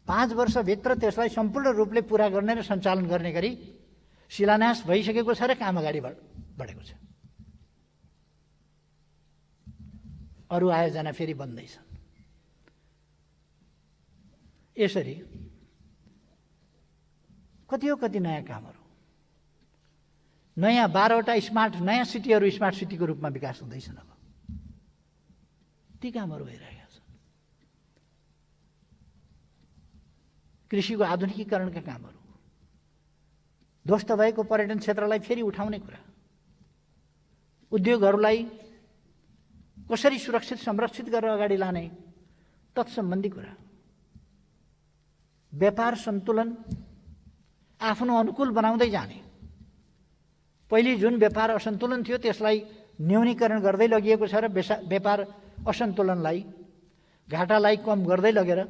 5 वर्षभित्र त्यसलाई सम्पूर्ण रूपले पुरा गर्ने र सञ्चालन गर्ने गरी शिलान्यास भइसकेको छ र काम अगाडि बढेको छ। अरू आयोजना फेरि बन्दैछन्। यसरी कति नयाँ कामहरू, नयाँ 12वटा स्मार्ट नयाँ सिटीहरू स्मार्ट सिटीको रूपमा विकास हुँदैछन्। अब ती कामहरू भइरहेका छन्। कृषिको आधुनिकीकरणका कामहरू, ध्वस्त भएको पर्यटन क्षेत्रलाई फेरि उठाउने कुरा, उद्योगहरूलाई कसरी सुरक्षित संरक्षित गरेर अगाडि लाने तत्सम्बन्धी कुरा, व्यापार सन्तुलन आफ्नो अनुकूल बनाउँदै जाने। पहिले जुन व्यापार असन्तुलन थियो त्यसलाई न्यूनीकरण गर्दै लगिएको छ र व्यापार असन्तुलनलाई, घाटालाई कम गर्दै लगेर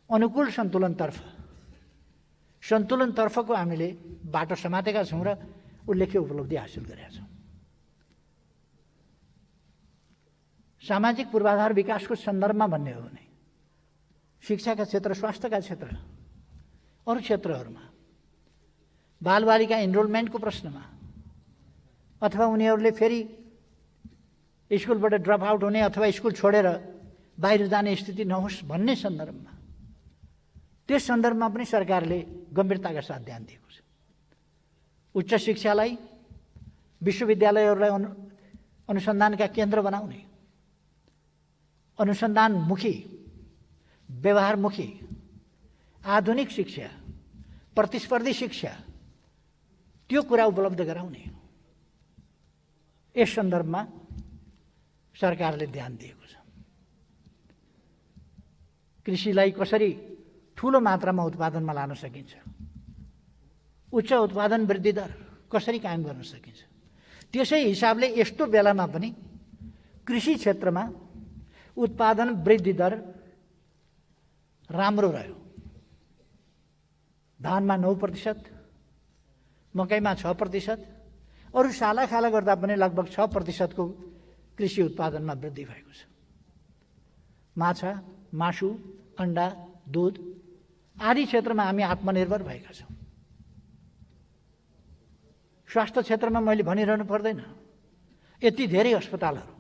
अनुकूल सन्तुलनतर्फको हामीले बाटो समातेका छौँ र उल्लेख्य उपलब्धि हासिल गरेका छौँ। सामाजिक पूर्वाधार विकासको सन्दर्भमा भन्ने हो भने शिक्षाका क्षेत्र, स्वास्थ्यका क्षेत्र, अरू क्षेत्रहरूमा बालबालिका इनरोलमेन्टको प्रश्नमा अथवा उनीहरूले फेरि स्कुलबाट ड्रप आउट हुने अथवा स्कुल छोडेर बाहिर जाने स्थिति नहोस् भन्ने सन्दर्भमा, त्यस सन्दर्भमा पनि सरकारले गम्भीरताका साथ ध्यान दिएको छ। उच्च शिक्षालाई, विश्वविद्यालयहरूलाई अनुसन्धानका केन्द्र बनाउने, अनुसन्धानमुखी, व्यवहारमुखी, आधुनिक शिक्षा, प्रतिस्पर्धी शिक्षा, त्यो कुरा उपलब्ध गराउने, यस सन्दर्भमा सरकारले ध्यान दिएको छ। कृषिलाई कसरी ठुलो मात्रामा उत्पादनमा लान सकिन्छ, उच्च उत्पादन वृद्धि दर कसरी कायम गर्न सकिन्छ, त्यसै हिसाबले यस्तो बेलामा पनि कृषि क्षेत्रमा उत्पादन वृद्धि दर राम्रो रह्यो। धानमा 9%, मकैमा 6%, अरू सालाखाला गर्दा पनि लगभग 6% को कृषि उत्पादनमा वृद्धि भएको छ। माछा, मासु, अन्डा, दुध आदि क्षेत्रमा हामी आत्मनिर्भर भएका छौँ। स्वास्थ्य क्षेत्रमा मैले भनिरहनु पर्दैन, यति धेरै अस्पतालहरू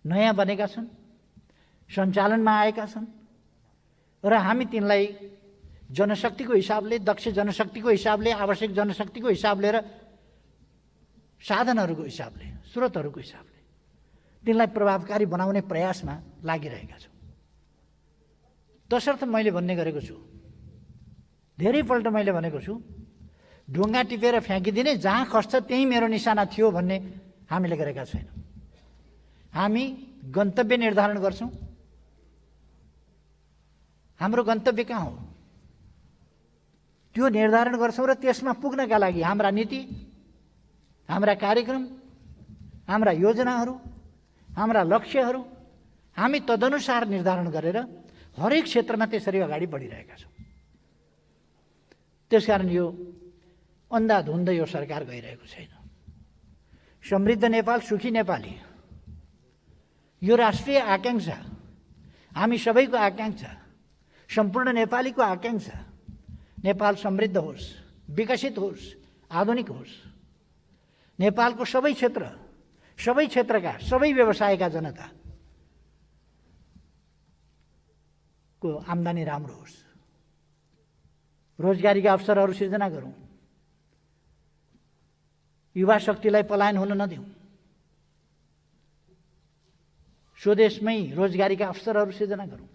नयाँ बनेका छन्, सञ्चालनमा आएका छन् र हामी तिनलाई जनशक्तिको हिसाबले, दक्ष जनशक्तिको हिसाबले, आवश्यक जनशक्तिको हिसाबले र साधनहरूको हिसाबले, स्रोतहरूको हिसाबले तिनलाई प्रभावकारी बनाउने प्रयासमा लागिरहेका छौँ। तसर्थ मैले भन्ने गरेको छु, धेरैपल्ट मैले भनेको छु, ढुङ्गा टिपेर फ्याँकिदिने, जहाँ खस्छ त्यहीँ मेरो निशाना थियो भन्ने हामीले गरेका छैनौँ। हामी गन्तव्य निर्धारण गर्छौँ। हाम्रो गन्तव्य कहाँ हो त्यो निर्धारण गर्छौँ र त्यसमा पुग्नका लागि हाम्रा नीति, हाम्रा कार्यक्रम, हाम्रा योजनाहरू, हाम्रा लक्ष्यहरू हामी तदनुसार निर्धारण गरेर हरेक क्षेत्रमा त्यसरी अगाडि बढिरहेका छौँ। त्यसकारण यो अन्धाधुन्ध यो सरकार गइरहेको छैन। समृद्ध नेपाल, सुखी नेपाली यो राष्ट्रिय आकांक्षा, हामी सबैको आकांक्षा, सम्पूर्ण नेपालीको आकांक्षा। नेपाल समृद्ध होस्, विकसित होस्, आधुनिक होस्। नेपालको सबै क्षेत्रका सबै व्यवसायका जनता को आम्दानी राम्रो होस्। रोजगारीका अवसरहरू सिर्जना गरौँ। युवा शक्तिलाई पलायन हुन नदिउँ। स्वदेशमै रोजगारीका अवसरहरू सिर्जना गरौँ।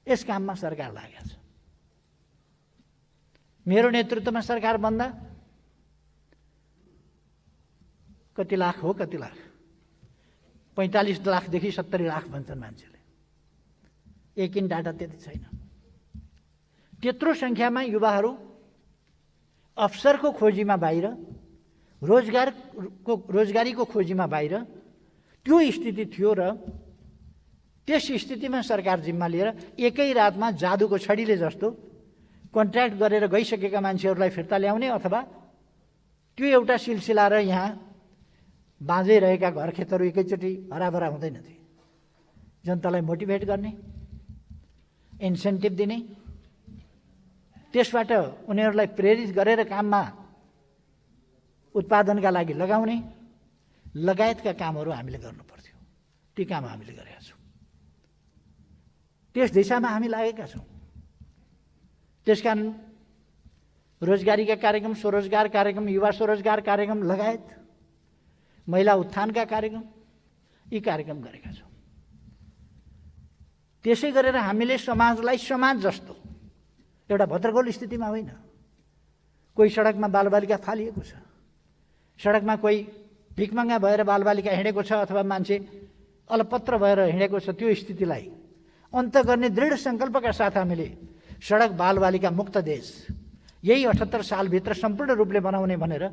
यस काममा सरकार लागेको छ। मेरो नेतृत्वमा सरकार बन्दा कति लाख हो, कति लाख, 45 लाखदेखि 70 लाख भन्छन् मान्छेले। एकिन डाटा त्यति छैन। त्यत्रो सङ्ख्यामा युवाहरू अवसरको खोजीमा बाहिर, रोजगारीको खोजीमा बाहिर, त्यो स्थिति थियो र त्यस स्थितिमा सरकार जिम्मा लिएर एकै रातमा जादुको छडीले जस्तो कन्ट्र्याक्ट गरेर गइसकेका मान्छेहरूलाई फिर्ता ल्याउने अथवा त्यो एउटा सिलसिला र यहाँ बाँझै रहेका घर खेतहरू एकैचोटि हराभरा हुँदैन थिए। जनतालाई मोटिभेट गर्ने, इन्सेन्टिभ दिने, त्यसबाट उनीहरूलाई प्रेरित गरेर काममा उत्पादनका लागि लगाउने लगायतका कामहरू हामीले गर्नुपर्थ्यो। ती काम हामीले गरेका छौँ। त्यस दिशामा हामी लागेका छौँ। त्यसकारण रोजगारीका कार्यक्रम, स्वरोजगार कार्यक्रम, युवा स्वरोजगार कार्यक्रम लगायत महिला उत्थानका कार्यक्रम, यी कार्यक्रम गरेका छौँ। त्यसै गरेर हामीले समाजलाई समाज जस्तो एउटा भद्रगोल स्थितिमा होइन। कोही सडकमा बालबालिका फालिएको छ, सडकमा कोही भिखमङ्गा भएर बालबालिका हिँडेको छ अथवा मान्छे अलपत्र भएर हिँडेको छ, त्यो स्थितिलाई अन्त गर्ने दृढ सङ्कल्पका साथ हामीले सडक बालबालिका मुक्त देश यही 78 सालभित्र सम्पूर्ण रूपले बनाउने भनेर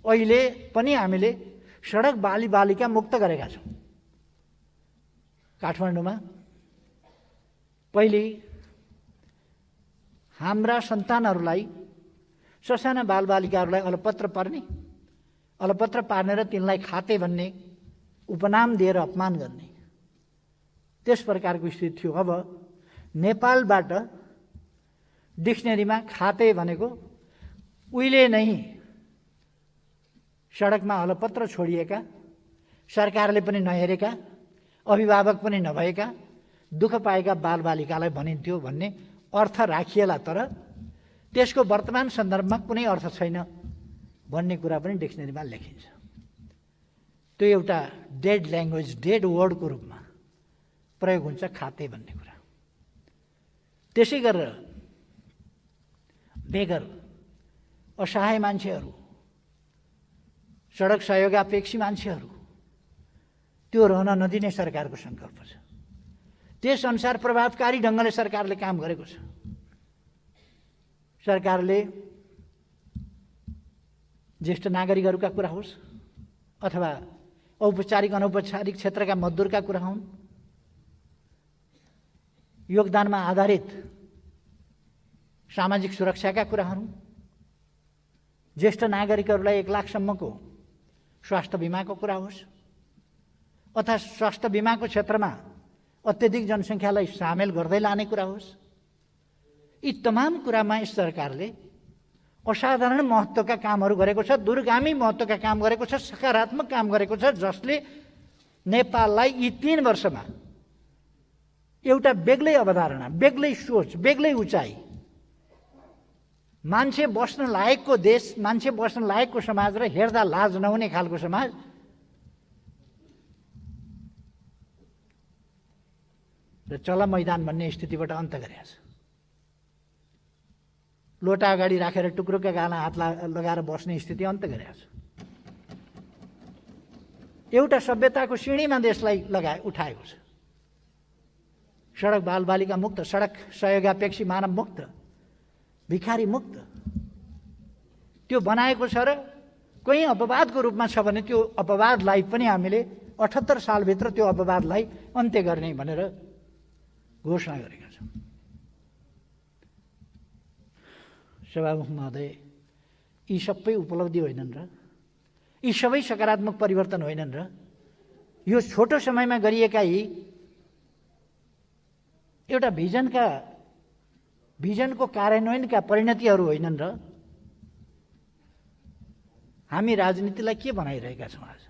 अहिले पनि हामीले सडक बालिका मुक्त गरेका छौँ। काठमाडौँमा पहिले हाम्रा सन्तानहरूलाई, ससाना बालबालिकाहरूलाई अलपत्र पार्ने र तिनलाई खाते भन्ने उपनाम दिएर अपमान गर्ने, त्यस प्रकारको स्थिति थियो। अब नेपालबाट डिक्सनेरीमा खाते भनेको उहिले नै सडकमा अलपत्र छोडिएका, सरकारले पनि नहेरेका, अभिभावक पनि नभएका, दुःख पाएका बालबालिकालाई भनिन्थ्यो भन्ने अर्थ राखिएला। तर त्यसको वर्तमान सन्दर्भमा कुनै अर्थ छैन भन्ने कुरा पनि डिक्सनेरीमा लेखिन्छ। त्यो एउटा डेड ल्याङ्ग्वेज, डेड वर्डको रूपमा प्रयोग हुन्छ खाते भन्ने कुरा। त्यसै गरेर बेगर, असहाय मान्छेहरू, सडक सहयोगापेक्षी मान्छेहरू, त्यो रहन नदिने सरकारको सङ्कल्प छ। त्यसअनुसार प्रभावकारी ढङ्गले सरकारले काम गरेको छ। सरकारले ज्येष्ठ नागरिकहरूका कुरा होस् अथवा औपचारिक अनौपचारिक क्षेत्रका मजदुरका कुरा हुन्, योगदानमा आधारित सामाजिक सुरक्षाका कुराहरू, ज्येष्ठ नागरिकहरूलाई 1 लाखसम्मको स्वास्थ्य बिमाको कुरा होस् अथवा स्वास्थ्य बिमाको क्षेत्रमा अत्यधिक जनसङ्ख्यालाई सामेल गर्दै लाने कुरा होस्, यी तमाम कुरामा यस सरकारले असाधारण महत्त्वका कामहरू गरेको छ, दूरगामी महत्त्वका काम गरेको छ, सकारात्मक काम गरेको छ, जसले नेपाललाई यी 3 वर्षमा एउटा बेग्लै अवधारणा, बेग्लै सोच, बेग्लै उचाइ, मान्छे बस्न लायकको देश, मान्छे बस्न लायकको समाज र हेर्दा लाज नहुने खालको समाज र चल मैदान भन्ने स्थितिबाट अन्त गरेको छ। लोटा अगाडि राखेर टुक्रोका गाला हात लगाएर बस्ने स्थिति अन्त गरेको छ। एउटा सभ्यताको सिँढीमा देशलाई उठाएको छ। सडक बालबालिका मुक्त, सडक सहयोगापेक्षी मानव मुक्त, भिखारी मुक्त त्यो बनाएको छ र कोही अपवादको रूपमा छ भने त्यो अपवादलाई पनि हामीले 78 सालभित्र त्यो अपवादलाई अन्त्य गर्ने भनेर घोषणा गरेका छौँ। सभामुख महोदय, यी सबै उपलब्धि होइनन् र यी सबै सकारात्मक परिवर्तन होइनन् र यो छोटो समयमा गरिएका यी एउटा भिजनको कार्यान्वयनका परिणतिहरू होइनन् र हामी राजनीतिलाई के बनाइरहेका छौँ? आज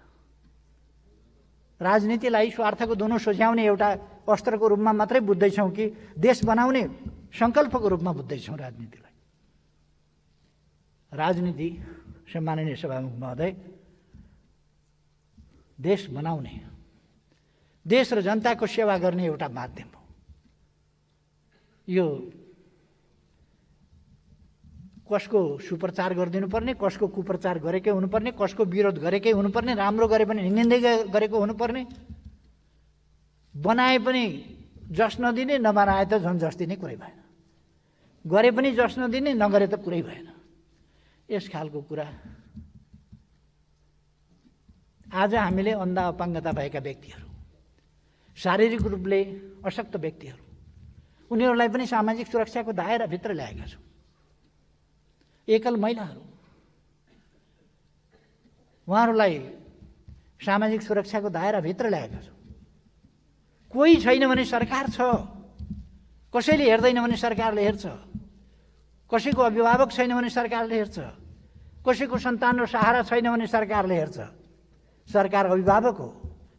राजनीतिलाई स्वार्थको धुनो सोझ्याउने एउटा अस्त्रको रूपमा मात्रै बुझ्दैछौँ कि देश बनाउने सङ्कल्पको रूपमा बुझ्दैछौँ राजनीतिलाई? राजनीति, सम्माननीय सभामुख महोदय, देश बनाउने, देश र जनताको सेवा गर्ने एउटा माध्यम हो। यो कसको सुप्रचार गरिदिनु पर्ने, कसको कुप्रचार गरेकै हुनुपर्ने, कसको विरोध गरेकै हुनुपर्ने, राम्रो गरे पनि निन्दै गरेको हुनुपर्ने, बनाए पनि जस नदिने, नबनाए त झन् जस दिने कुरै भएन, गरे पनि जस नदिने, नगरे त कुरै भएन। यस खालको कुरा आज हामीले अन्धा अपाङ्गता भएका व्यक्तिहरू, शारीरिक रूपले अशक्त व्यक्तिहरू, उनीहरूलाई पनि सामाजिक सुरक्षाको दायराभित्र ल्याएका छौँ। एकल महिलाहरू, उहाँहरूलाई सामाजिक सुरक्षाको दायराभित्र ल्याएका छौँ। कोही छैन भने सरकार छ, कसैले हेर्दैन भने सरकारले हेर्छ, कसैको अभिभावक छैन भने सरकारले हेर्छ, कसैको सन्तान र सहारा छैन भने सरकारले हेर्छ। सरकार अभिभावक हो,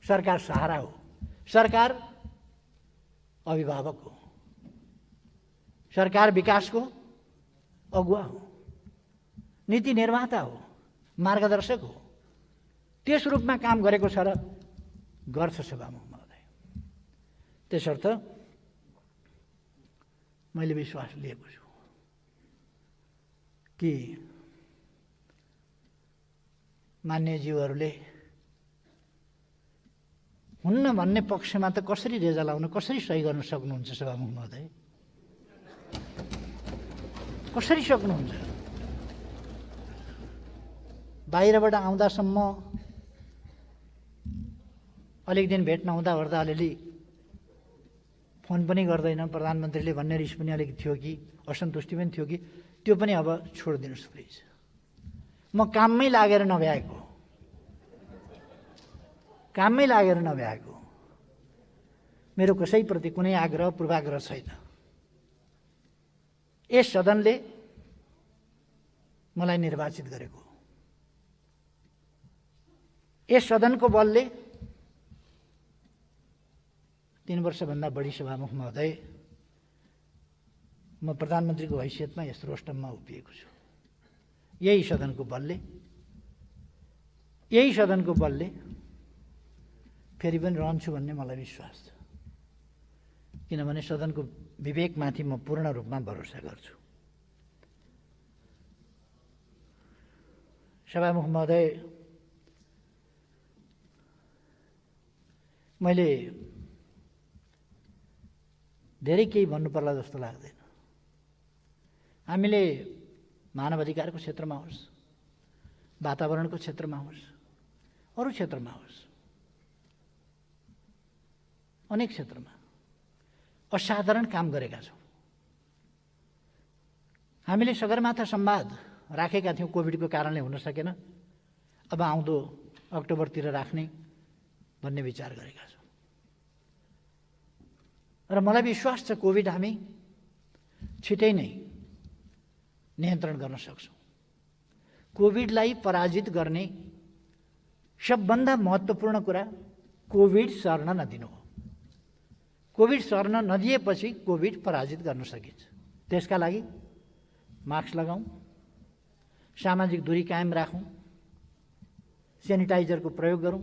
सरकार सहारा हो, सरकार अभिभावक हो, सरकार विकासको अगुवा हो, नीति निर्माता हो, मार्गदर्शक हो। त्यस रूपमा काम गरेको छ र गर्छ सभामुख महोदय। त्यसर्थ मैले विश्वास लिएको छु कि मान्यज्यूहरूले हुन्न भन्ने पक्षमा त कसरी रेजा लाउन, कसरी सही गर्न सक्नुहुन्छ सभामुख महोदय? कसरी सक्नुहुन्छ? बाहिरबाट आउँदासम्म अलिक दिन भेट नहुँदा ओर्दा अलिअलि फोन पनि गर्दैन प्रधानमन्त्रीले भन्ने रिस पनि अलिक थियो कि असन्तुष्टि पनि थियो कि त्यो पनि अब छोडिदिनुहोस् प्लिज। म काममै लागेर नभ्याएको, मेरो कसैप्रति कुनै आग्रह पूर्वाग्रह छैन। यस सदनले मलाई निर्वाचित गरेको, यस सदनको बलले 3 वर्षभन्दा बढी सभामुख महोदय म प्रधानमन्त्रीको हैसियतमा यस्तो रोस्टममा उभिएको छु। यही सदनको बलले फेरि पनि रहन्छु भन्ने मलाई विश्वास छ, किनभने सदनको विवेकमाथि म पूर्ण रूपमा भरोसा गर्छु। सभामुख महोदय, मैले धेरै केही भन्नु पर्ला जस्तो लाग्दैन। हामीले मानव अधिकारको क्षेत्रमा होस्, वातावरणको क्षेत्रमा होस्, अरू क्षेत्रमा होस्, अनेक क्षेत्रमा असाधारण काम गरेका छौँ। हामीले सगरमाथा संवाद राखेका थियौँ, कोभिडको कारणले हुन सकेन। अब आउँदो अक्टोबरतिर राख्ने भन्ने विचार गरेका छौँ र मलाई विश्वास छ कोभिड हामी छिटै नै नियन्त्रण गर्न सक्छौँ। कोभिडलाई पराजित गर्ने सबभन्दा महत्त्वपूर्ण कुरा कोभिड सर्न नदिनु हो। कोभिड सर्न नदिएपछि कोभिड पराजित गर्न सकिन्छ। त्यसका लागि मास्क लगाऊँ, सामाजिक दूरी कायम राखौँ, सेनिटाइजरको प्रयोग गरौँ,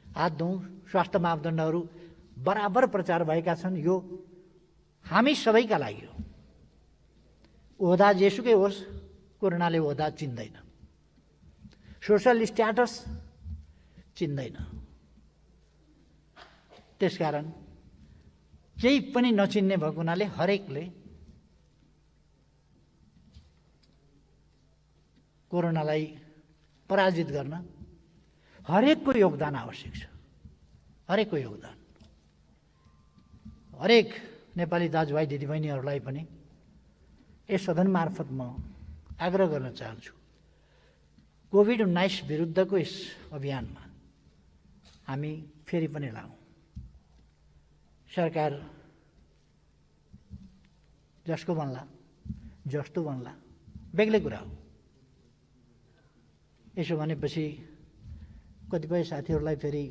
हात धौँ, स्वास्थ्य मापदण्डहरू बराबर प्रचार भएका छन्। यो हामी सबैका लागि हो। ओहदा जेसुकै होस्, कोरोनाले ओहदा चिन्दैन, सोसल स्ट्याटस चिन्दैन। त्यसकारण केही पनि नचिन्ने भएको हुनाले हरेकले कोरोनालाई पराजित गर्न हरेकको योगदान आवश्यक छ। हरेकको योगदान, हरेक नेपाली दाजुभाइ दिदीबहिनीहरूलाई पनि यस सदन मार्फत म आग्रह गर्न चाहन्छु, कोभिड-19 विरुद्धको यस अभियानमा हामी फेरि पनि लागौँ। सरकार जसको बन्ला, जस्तो बन्ला, बेग्लै कुरा हो। यसो भनेपछि कतिपय साथीहरूलाई फेरि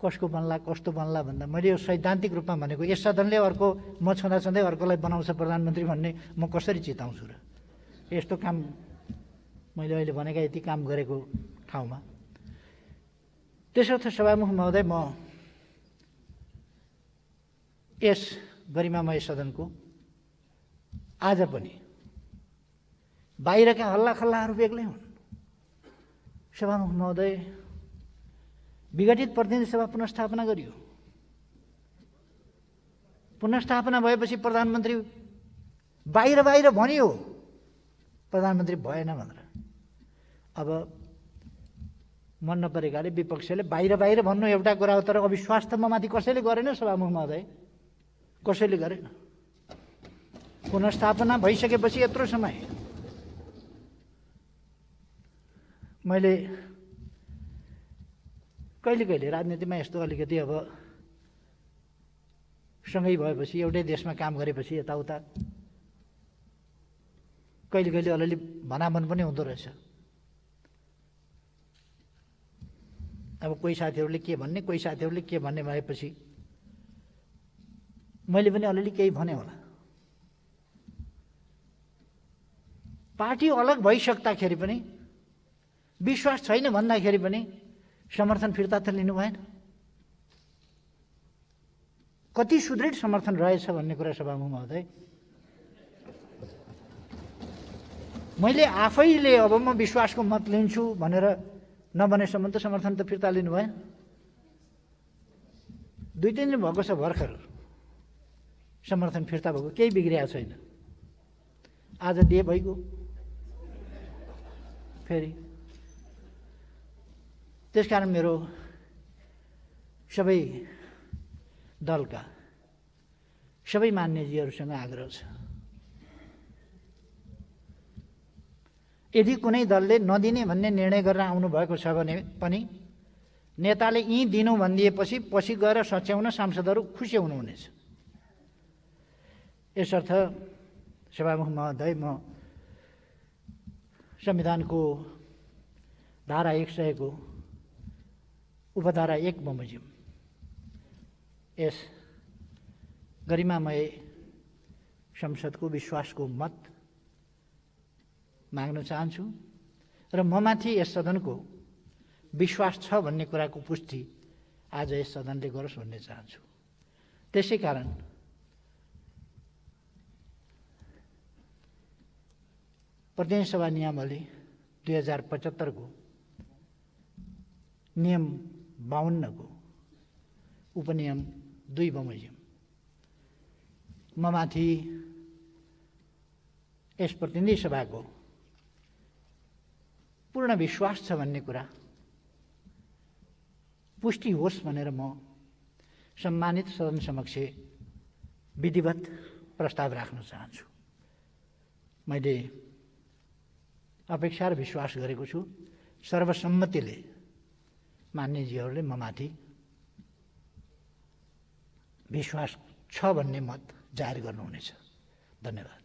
कसको बन्ला, कस्तो बन्ला भन्दा मैले यो सैद्धान्तिक रूपमा भनेको, यस सदनले अर्को म छँदाछँदै अर्कोलाई बनाउँछ प्रधानमन्त्री भन्ने म कसरी चिताउँछु र? यस्तो काम मैले अहिले भनेका यति काम गरेको ठाउँमा। त्यसर्थ सभामुख महोदय, म यस गरिमामय सदनको आज पनि बाहिरका हल्लाखल्लाहरू बेग्लै हुन्। सभामुख महोदय, विघटित प्रतिनिधि सभा पुनर्स्थापना गरियो। पुनर्स्थापना भएपछि प्रधानमन्त्री बाहिर बाहिर भनियो, प्रधानमन्त्री भएन भनेर। अब मन नपरेकाले विपक्षले बाहिर बाहिर भन्नु एउटा कुरा हो, तर अविश्वास त ममाथि कसैले गरेन सभामुख महोदय, कसैले गरेन। पुनर्स्थापना भइसकेपछि यत्रो समय मैले कहिले कहिले राजनीतिमा यस्तो अलिकति अब सँगै भएपछि, एउटै देशमा काम गरेपछि यताउता कहिले कहिले अलिअलि भनाभन पनि हुँदो रहेछ। अब कोही साथीहरूले के भन्ने, कोही साथीहरूले के भन्ने भएपछि मैले पनि अलिअलि केही भने होला। पार्टी अलग भइसक्दाखेरि पनि, विश्वास छैन भन्दाखेरि पनि समर्थन फिर्ता त लिनु भएन। कति सुदृढ समर्थन रहेछ भन्ने कुरा सभामुख महोदय, मैले आफैले अब म विश्वासको मत लिन्छु भनेर नभनेसम्म त समर्थन त फिर्ता लिनु भएन। 2-3 दिन भएको छ भर्खर समर्थन फिर्ता भएको, केही बिग्रिएको छैन। आज दिए भइगयो फेरि। त्यसकारण मेरो सबै दलका सबै मान्यजीहरूसँग आग्रह छ, यदि कुनै दलले नदिने भन्ने निर्णय गरेर आउनुभएको छ भने पनि नेताले यी दिनु भनिदिएपछि पछि गएर सच्याउन सांसदहरू खुसी हुनुहुनेछ। यसर्थ सभामुख महोदय, म संविधानको धारा 100 को उपधारा 1 बमोजिम यस गरिमामय संसदको विश्वासको मत माग्न चाहन्छु र ममाथि यस सदनको विश्वास छ भन्ने कुराको पुष्टि आज यस सदनले गरोस् भन्ने चाहन्छु। त्यसै कारण प्रतिनिधि सभा नियमावली 2075 को नियम 52 को उपनियम 2 बमोजिम ममाथि यस प्रतिनिधि सभाको पूर्ण विश्वास छ भन्ने कुरा पुष्टि होस् भनेर म सम्मानित सदन समक्ष विधिवत प्रस्ताव राख्न चाहन्छु। मैले अपेक्षा र विश्वास गरेको छु सर्वसम्मतिले मान्यजीहरूले ममाथि विश्वास छ भन्ने मत जाहेर गर्नुहुनेछ। धन्यवाद।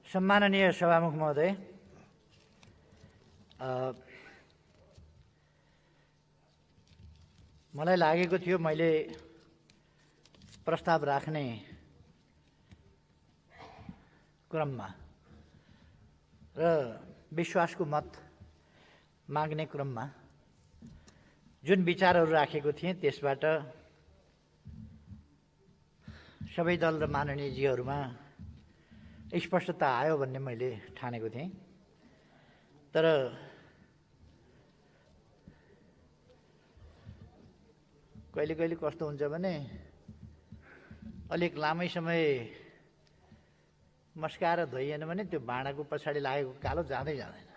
सम्माननीय सभामुख महोदय, मलाई लागेको थियो मैले प्रस्ताव राख्ने क्रममा र विश्वासको मत माग्ने क्रममा जुन विचारहरू राखेको थिएँ त्यसबाट सबै दल र माननीयजीहरूमा स्पष्टता आयो भन्ने मैले ठानेको थिएँ। तर कहिले कहिले कस्तो हुन्छ भने अलिक लामै समय मस्काएर धोइएन भने त्यो भाँडाको पछाडि लागेको कालो जाँदै जाँदैन,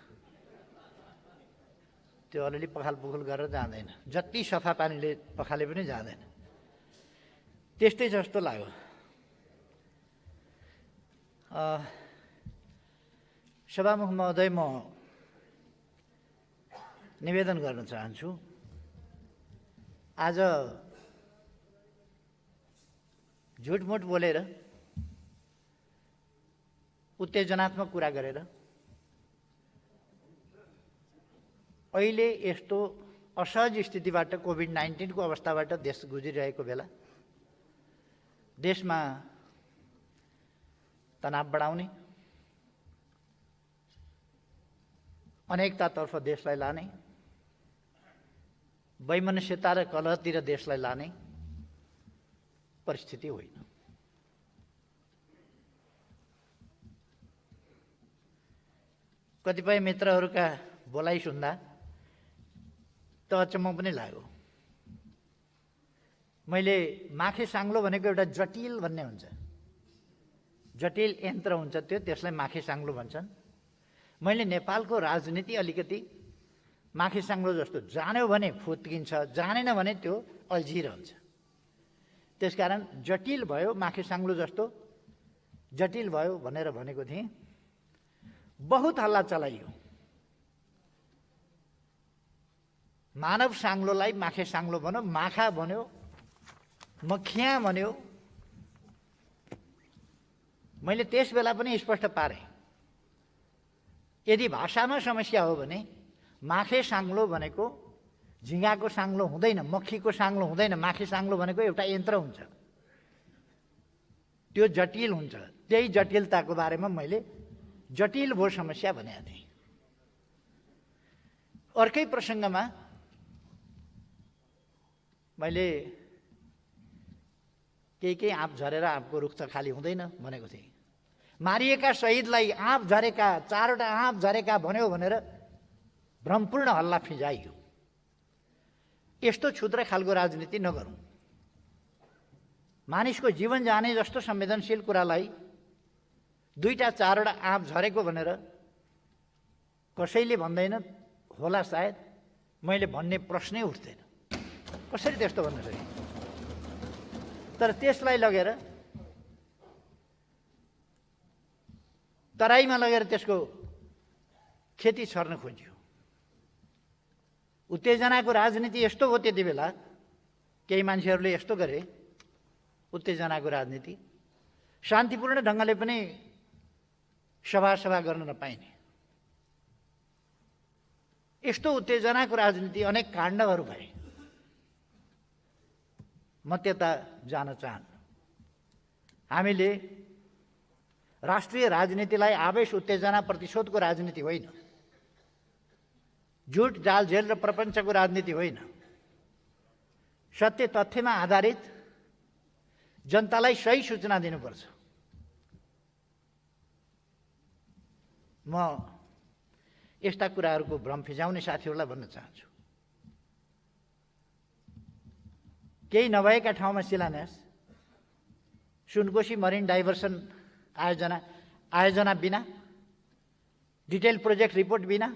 त्यो अलिअलि पखाल पुखुल गरेर जाँदैन, जति सफा पानीले पखाले पनि जाँदैन। त्यस्तै जस्तो लाग्यो। सभामुख महोदय, म निवेदन गर्न चाहन्छु, आज झुटमुट बोलेर उत्तेजनात्मक कुरा गरेर अहिले यस्तो असहज स्थितिबाट कोभिड-19 को अवस्थाबाट देश गुज्रिरहेको बेला देशमा तनाव बढाउने, अनेकतातर्फ देशलाई लाने, वैमनस्यता र कलहतिर देशलाई लाने परिस्थिति होइन। कतिपय मित्रहरूका बोलाइ सुन्दा त अचम्म पनि लाग्यो। मैले माखे साङ्लो भनेको एउटा जटिल भन्ने हुन्छ, जटिल यन्त्र हुन्छ त्यो, त्यसलाई माखे साङ्लो भन्छन्। मैले नेपालको राजनीति अलिकति माखे साङ्लो जस्तो, जान्यो भने फुत्किन्छ, जानेन भने त्यो अल्झिरहन्छ। त्यसकारण जटिल भयो, माखे साङ्लो जस्तो जटिल भयो भनेर भनेको थिएँ। बहुत हल्ला चलाइयो। मानव साङ्लोलाई माखे साङ्लो भन्यो, माखा भन्यो, मखिया भन्यो। मैले त्यस बेला पनि स्पष्ट पारेँ, यदि भाषामा समस्या हो भने माखे साङ्लो भनेको झिँगाको साङ्लो हुँदैन, मक्खीको साङ्लो हुँदैन। माखे साङ्लो भनेको एउटा यन्त्र हुन्छ, त्यो जटिल हुन्छ। त्यही जटिलताको बारेमा मैले जटिल भो समस्या भनेको थिएँ। अर्कै प्रसङ्गमा मैले केही आँप झरेर आँपको रुख त खाली हुँदैन भनेको थिएँ। मारिएका शहीदलाई आँप झरेका, 4वटा आँप झरेका भन्यो भनेर भ्रमपूर्ण हल्ला फिजाइयो। यस्तो क्षुद्र खालको राजनीति नगरौँ। मानिसको जीवन जाने जस्तो संवेदनशील कुरालाई 2टा 4वटा आँप झरेको भनेर कसैले भन्दैन होला, सायद मैले भन्ने प्रश्नै उठ्दैन। कसरी त्यस्तो भन्न सके? तर त्यसलाई लगेर तराईमा लगेर त्यसको खेती छर्न खोजियो। उत्तेजनाको राजनीति यस्तो हो। त्यति बेला केही मान्छेहरूले यस्तो गरे, उत्तेजनाको राजनीति। शान्तिपूर्ण ढङ्गले पनि सभा गर्न नपाइने यस्तो उत्तेजनाको राजनीति, अनेक काण्डहरू भए। म त्यता जान चाहन्न। हामीले राष्ट्रिय राजनीतिलाई आवेश, उत्तेजना, प्रतिशोधको राजनीति होइन, झुट, जाल, जेल र प्रपञ्चको राजनीति होइन। सत्य तथ्यमा आधारित जनतालाई सही सूचना दिनुपर्छ। म यस्ता कुराहरूको भ्रम फिजाउने साथीहरूलाई भन्न चाहन्छु, केही नभएका ठाउँमा शिलान्यास, सुनकोशी मरिन डाइभर्सन आयोजना बिना, डिटेल प्रोजेक्ट रिपोर्ट बिना,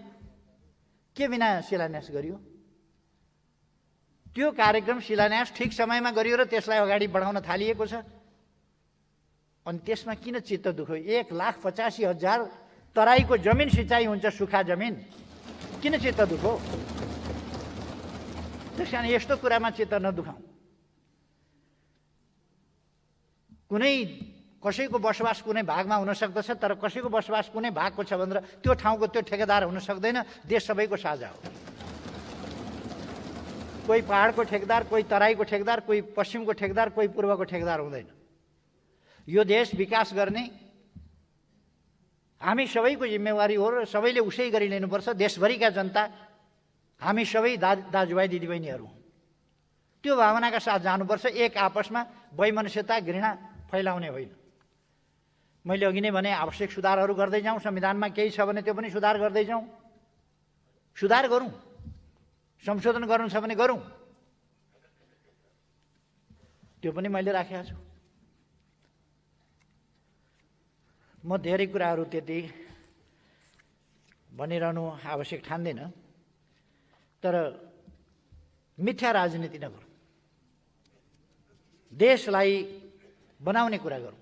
के बिना शिलान्यास गरियो? त्यो कार्यक्रम शिलान्यास ठिक समयमा गरियो र त्यसलाई अगाडि बढाउन थालिएको छ। अनि त्यसमा किन चित्त दुख्यो? 1,85,000 तराईको जमिन सिँचाइ हुन्छ, सुखा जमिन, किन चित्त दुख्यो? त्यस कारण यस्तो कुरामा चित्त नदुखाउँ। कुनै कसैको बसोबास कुनै भागमा हुन सक्दछ, तर कसैको बसोबास कुनै भागको छ भनेर त्यो ठाउँको त्यो ठेकेदार हुन सक्दैन। देश सबैको साझा हो। कोही पहाडको ठेकेदार, कोही तराईको ठेकेदार, कोही पश्चिमको ठेकेदार, कोही पूर्वको ठेकेदार हुँदैन। यो देश विकास गर्ने हामी सबैको जिम्मेवारी हो र सबैले उसै गरी लिनुपर्छ। देशभरिका जनता हामी सबै दाजुभाइ दिदीबहिनीहरू, त्यो भावनाका साथ जानुपर्छ। एक आपसमा वैमनस्यता, घृणा फैलाउने होइन। मैले अघि नै भने आवश्यक सुधारहरू गर्दै जाउँ, संविधानमा केही छ भने त्यो पनि सुधार गर्दै जाउँ, सुधार गरौँ, संशोधन गर्नु छ भने गरौँ, त्यो पनि मैले राखेको छु। म धेरै कुराहरू त्यति भनिरहनु आवश्यक ठान्दैन, तर मिथ्या राजनीति नगरौँ, देशलाई बनाउने कुरा गरौँ।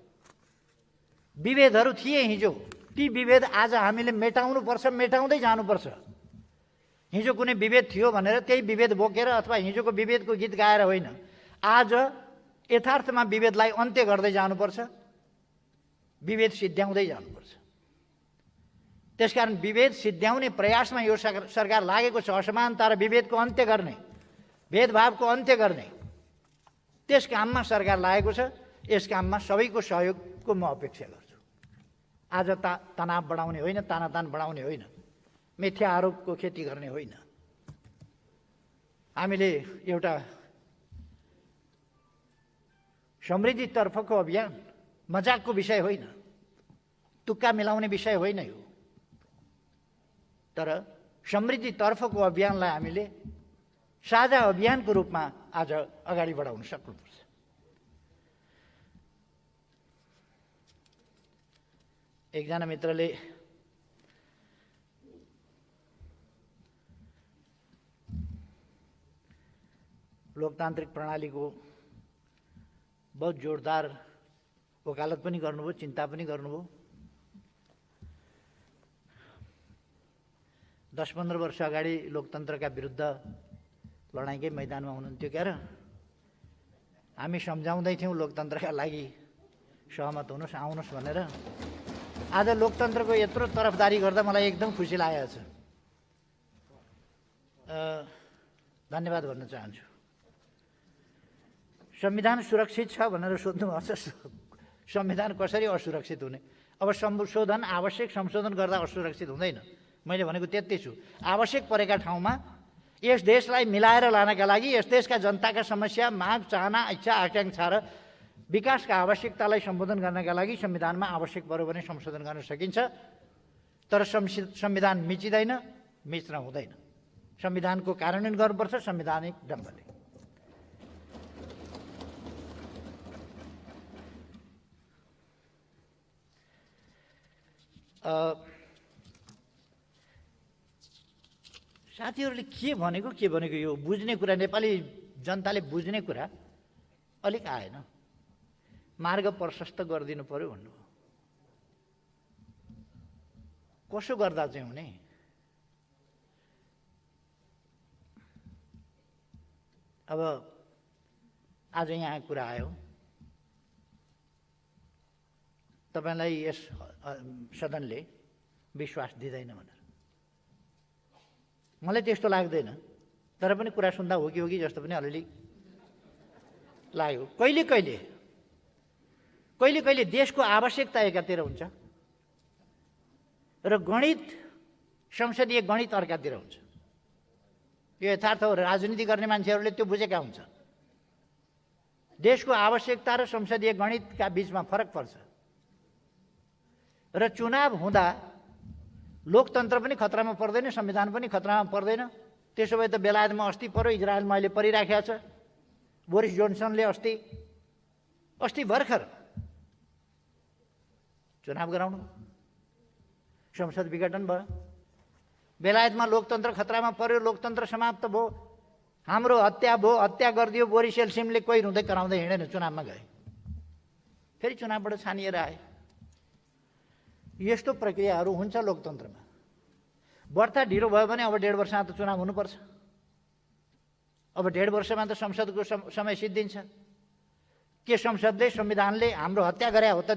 विभेदहरू थिए हिजो, ती विभेद आज हामीले मेटाउनुपर्छ, मेटाउँदै जानुपर्छ। हिजो कुनै विभेद थियो भनेर त्यही विभेद बोकेर अथवा हिजोको विभेदको गीत गाएर होइन, आज यथार्थमा विभेदलाई अन्त्य गर्दै जानुपर्छ, विभेद सिद्ध्याउँदै जानुपर्छ। त्यसकारण विभेद सिद्ध्याउने प्रयासमा यो सरकार लागेको छ। असमानता र विभेदको अन्त्य गर्ने, भेदभावको अन्त्य गर्ने त्यस काममा सरकार लागेको छ। यस काममा सबैको सहयोगको म अपेक्षा गर्छु। आज तनाव बढाउने होइन, तानातान बढाउने होइन, मिथ्या आरोपको खेती गर्ने होइन। हामीले एउटा समृद्धितर्फको अभियान मजाकको विषय होइन, तुक्का मिलाउने विषय होइन यो, तर समृद्धितर्फको अभियानलाई हामीले साझा अभियानको रूपमा आज अगाडि बढाउन सक्नुपर्छ। एकजना मित्रले लोकतान्त्रिक प्रणालीको बहुत जोरदार वकालत पनि गर्नुभयो, चिन्ता पनि गर्नुभयो। 10-15 वर्ष अगाडि लोकतन्त्रका विरुद्ध लडाइँकै मैदानमा हुनुहुन्थ्यो क्या र? हामी सम्झाउँदै थियौँ लोकतन्त्रका लागि सहमत हुनुहोस्, आउनुहोस् भनेर। आज लोकतन्त्रको यत्रो तरफदारी गर्दा मलाई एकदम खुसी लागेको छ। धन्यवाद भन्न चाहन्छु। संविधान सुरक्षित छ भनेर सोध्नुभएको छ। संविधान कसरी असुरक्षित हुने? अब संशोधन, आवश्यक संशोधन गर्दा असुरक्षित हुँदैन। मैले भनेको त्यति छु। आवश्यक परेका ठाउँमा यस देशलाई मिलाएर लानका लागि, यस देशका जनताका समस्या, माग, चाहना, इच्छा, आकाङ्क्षा र विकासका आवश्यकतालाई सम्बोधन गर्नका लागि संविधानमा आवश्यक पर्यो भने संशोधन गर्न सकिन्छ। तर संविधान मिचिँदैन, मिच्न हुँदैन। संविधानको कार्यान्वयन गर्नुपर्छ संवैधानिक ढङ्गले। साथीहरूले के भनेको यो बुझ्ने कुरा, नेपाली जनताले बुझ्ने कुरा अलिक आएन। मार्ग प्रशस्त गरिदिनु पर्यो भन्नुभयो। कसो गर्दा चाहिँ हुने? अब आज यहाँ कुरा आयो, तपाईलाई यस सदनले विश्वास दिँदैन भनेर मलाई त्यस्तो लाग्दैन, तर पनि कुरा सुन्दा हो कि जस्तो पनि अलिअलि लाग्यो। कहिले कहिले देशको आवश्यकता एकातिर हुन्छ र गणित, संसदीय गणित अर्कातिर हुन्छ। यो यथार्थ हो। राजनीति गर्ने मान्छेहरूले त्यो बुझेका हुन्छन्। देशको आवश्यकता र संसदीय गणितका बीचमा फरक पर्छ। र चुनाव हुँदा लोकतन्त्र पनि खतरामा पर्दैन, संविधान पनि खतरामा पर्दैन। त्यसो भए त बेलायतमा अस्ति पर्यो, इजरायलमा अहिले परिराखेको छ। बोरिस जोन्सनले अस्ति भर्खर चुनाव गराउनु, संसद विघटन भयो। बेलायतमा लोकतन्त्र खतरामा पर्यो, लोकतन्त्र समाप्त भयो, हाम्रो हत्या भयो, हत्या गरिदियो बोरिस एल्सिमले। कोही रुँदै कराउँदै हिँडेन, चुनावमा गए, फेरि चुनावबाट छानिएर आए। यस्तो प्रक्रियाहरू हुन्छ लोकतन्त्रमा। बढ्ता ढिलो भयो भने अब 1.5 वर्षमा त चुनाव हुनुपर्छ। अब 1.5 वर्षमा त संसदको समय सिद्धिन्छ। के संसदले, संविधानले हाम्रो हत्या गरे हो त?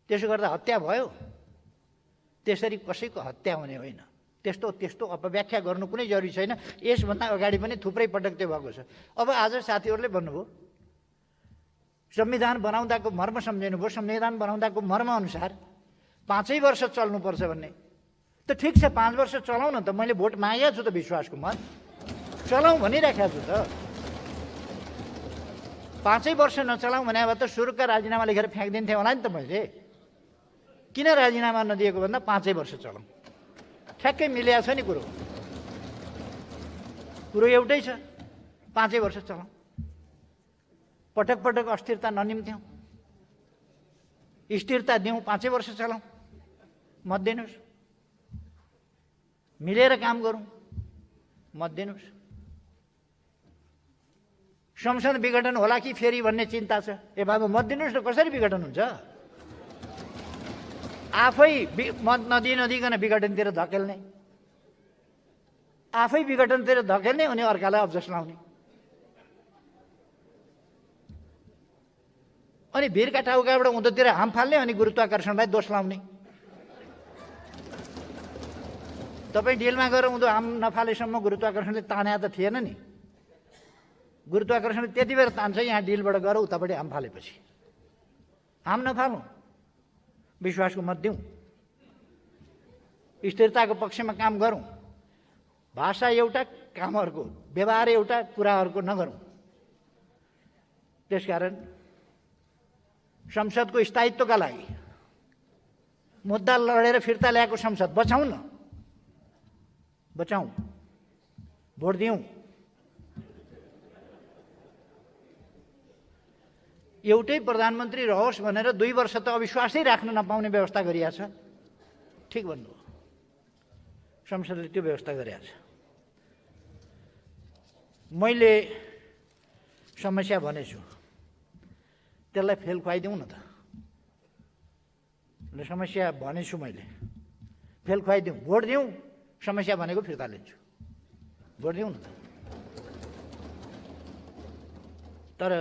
त्यसो गर्दा हत्या भयो। त्यसरी कसैको हत्या हुने होइन। त्यस्तो अपव्याख्या गर्नु कुनै जरुरी छैन। यसभन्दा अगाडि पनि थुप्रै पटक त्यो भएको छ। अब आज साथीहरूले भन्नुभयो संविधान बनाउँदाको मर्म सम्झिनु भयो। संविधान बनाउँदाको मर्म अनुसार 5 वर्ष चल्नुपर्छ भन्ने त ठिक छ, 5 वर्ष चलाउन त। मैले भोट मागेको छु त, विश्वासको मत चलाउँ भनिराखेको छु त। 5 वर्ष नचलाउँ भने अब त सुरुका राजीनामा लेखेर फ्याँकिदिन्थेँ होला नि त मैले। किन राजीनामा नदिएको भन्दा 5 वर्ष चलाउँ, ठ्याक्कै मिलेको छ नि कुरो एउटै छ। 5 वर्ष चलाउँ, पटक पटक अस्थिरता ननिम्त्याउँ, स्थिरता दिउँ, 5 वर्ष चलाउँ, मत दिनुहोस्। मिलेर काम गरौँ, मत दिनुहोस्। संसद विघटन होला कि फेरि भन्ने चिन्ता छ, ए बाबु मत दिनुहोस् न। कसरी विघटन हुन्छ? आफै मत नदिकन विघटनतिर धकेल्ने, आफै विघटनतिर धकेल्ने, अनि अर्कालाई अब्जस लाउने। अनि भिरका टाउकाबाट उँधोतिर हाम फाल्ने, अनि गुरुत्वाकर्षणलाई दोष लाउने। तपाईँ डिलमा गएर उँधो हाम नफालेसम्म गुरुत्वाकर्षणले ताने त थिएन नि। गुरुत्वाकर्षणले त्यति बेर तान्छ, यहाँ डिलबाट गएर उतापट्टि हाम फालेपछि। हाम नफालौँ, विश्वासको मत दिउँ, स्थिरताको पक्षमा काम गरौँ। भाषा एउटा, काम अर्को, व्यवहार एउटा, कुरा अर्को नगरौँ। त्यसकारण संसदको स्थायित्वका लागि मुद्दा लडेर फिर्ता ल्याएको संसद बचाउँ न, बचाउँ, भोट दिउँ। एउटै प्रधानमन्त्री रहोस् भनेर 2 वर्ष त अविश्वासै राख्न नपाउने व्यवस्था गरिएको छ। ठिक भन्नुभयो, संसदले त्यो व्यवस्था गरिएको छ। मैले समस्या भनेछु, त्यसलाई फेल खुवाइदिउँ न त। समस्या भनेछु मैले, फेल खुवाइदिउँ, भोट दिउँ, समस्या भनेको फिर्ता लिन्छु, भोट दिउँ न त। तर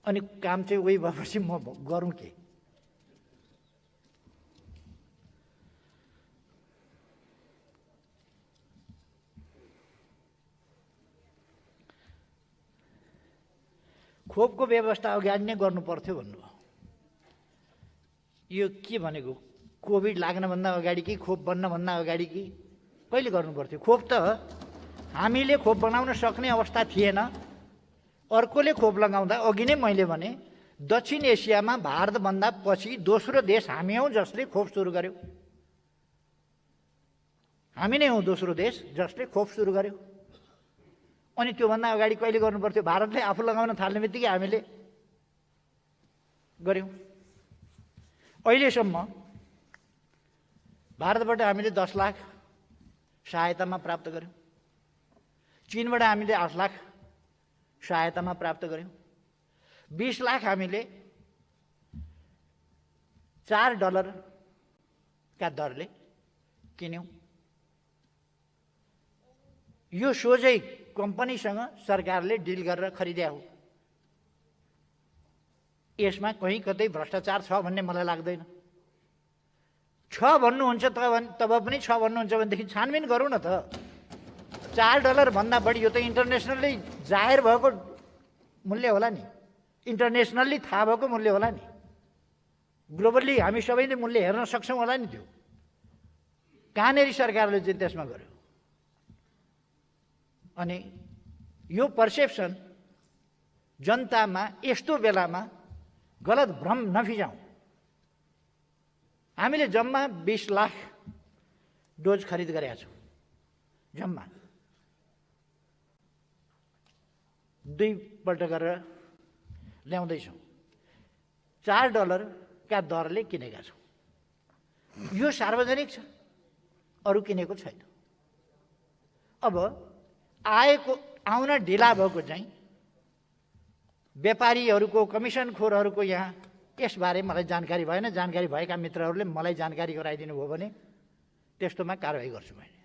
अनि काम चाहिँ उही भएपछि म गरौँ के? खोपको व्यवस्था अगाडि नै गर्नु पर्थ्यो भन्नुभयो। यो के भनेको? कोभिड लाग्नभन्दा अगाडि कि खोप बन्नभन्दा अगाडि कि कहिले गर्नु पर्थ्यो? खोप त हामीले खोप बनाउन सक्ने अवस्था थिएन, अर्कोले खोप लगाउँदा अघि नै मैले भने दक्षिण एसियामा भारतभन्दा पछि दोस्रो देश हामी हौँ जसले खोप सुरु गर्यो। हामी नै हौँ दोस्रो देश जसले खोप सुरु गर्यो। अनि त्योभन्दा अगाडि कहिले गर्नु पर्थ्यो? भारतले आफू लगाउन थाल्ने बित्तिकै हामीले गऱ्यौँ। अहिलेसम्म भारतबाट हामीले 10 लाख सहायतामा प्राप्त गऱ्यौँ, चीनबाट हामीले 8 लाख सहायतामा प्राप्त गऱ्यौँ, 20 लाख हामीले $4 का दरले किन्यौँ। यो सोझै कम्पनीसँग सरकारले डिल गरेर खरिद्या हो। यसमा कहीँ कतै भ्रष्टाचार छ भन्ने मलाई लाग्दैन। छ भन्नुहुन्छ तब पनि छ भन्नुहुन्छ भनेदेखि छानबिन गरौँ न त। $4 भन्दा बढी, यो त इन्टरनेसनली जाहेर भएको मूल्य होला नि, इन्टरनेसनल्ली थाहा भएको मूल्य होला नि, ग्लोबल्ली हामी सबैले मूल्य हेर्न सक्छौँ होला नि। त्यो कहाँनेरि सरकारले चाहिँ त्यसमा गर्यो? अनि यो पर्सेप्सन जनतामा यस्तो बेलामा गलत भ्रम नफिजाउँ। हामीले जम्मा 20 लाख डोज खरिद गरेका छौँ, जम्मा 2 पल्ट गरेर ल्याउँदैछौँ। $4 का दरले किनेका छौँ। यो सार्वजनिक छ, अरू किनेको छैन। अब आउन ढिला भएको चाहिँ व्यापारीहरूको, कमिसनखोरहरूको यहाँ यसबारे मलाई जानकारी भएन। जानकारी भएका मित्रहरूले मलाई जानकारी गराइदिनु भयो भने त्यस्तोमा कारवाही गर्छु मैले।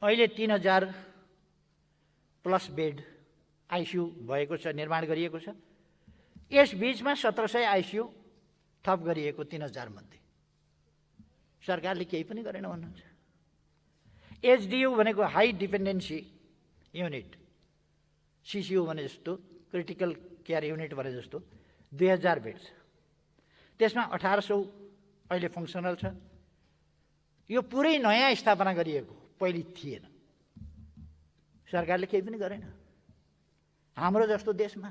अहिले 3000 प्लस बेड आइसियु भएको छ, निर्माण गरिएको छ। यस बीचमा 1700 आइसियु थप गरिएको 3000 मध्ये। सरकारले केही पनि गरेन भन्नुहुन्छ। एचडियू भनेको हाई डिपेन्डेन्सी युनिट, सिसियू भने जस्तो, क्रिटिकल केयर युनिट भने जस्तो 2000 बेड छ। त्यसमा 1800 अहिले फङ्सनल छ। यो पुरै नयाँ स्थापना गरिएको, पहिले थिएन। सरकारले केही पनि गरेन। हाम्रो जस्तो देशमा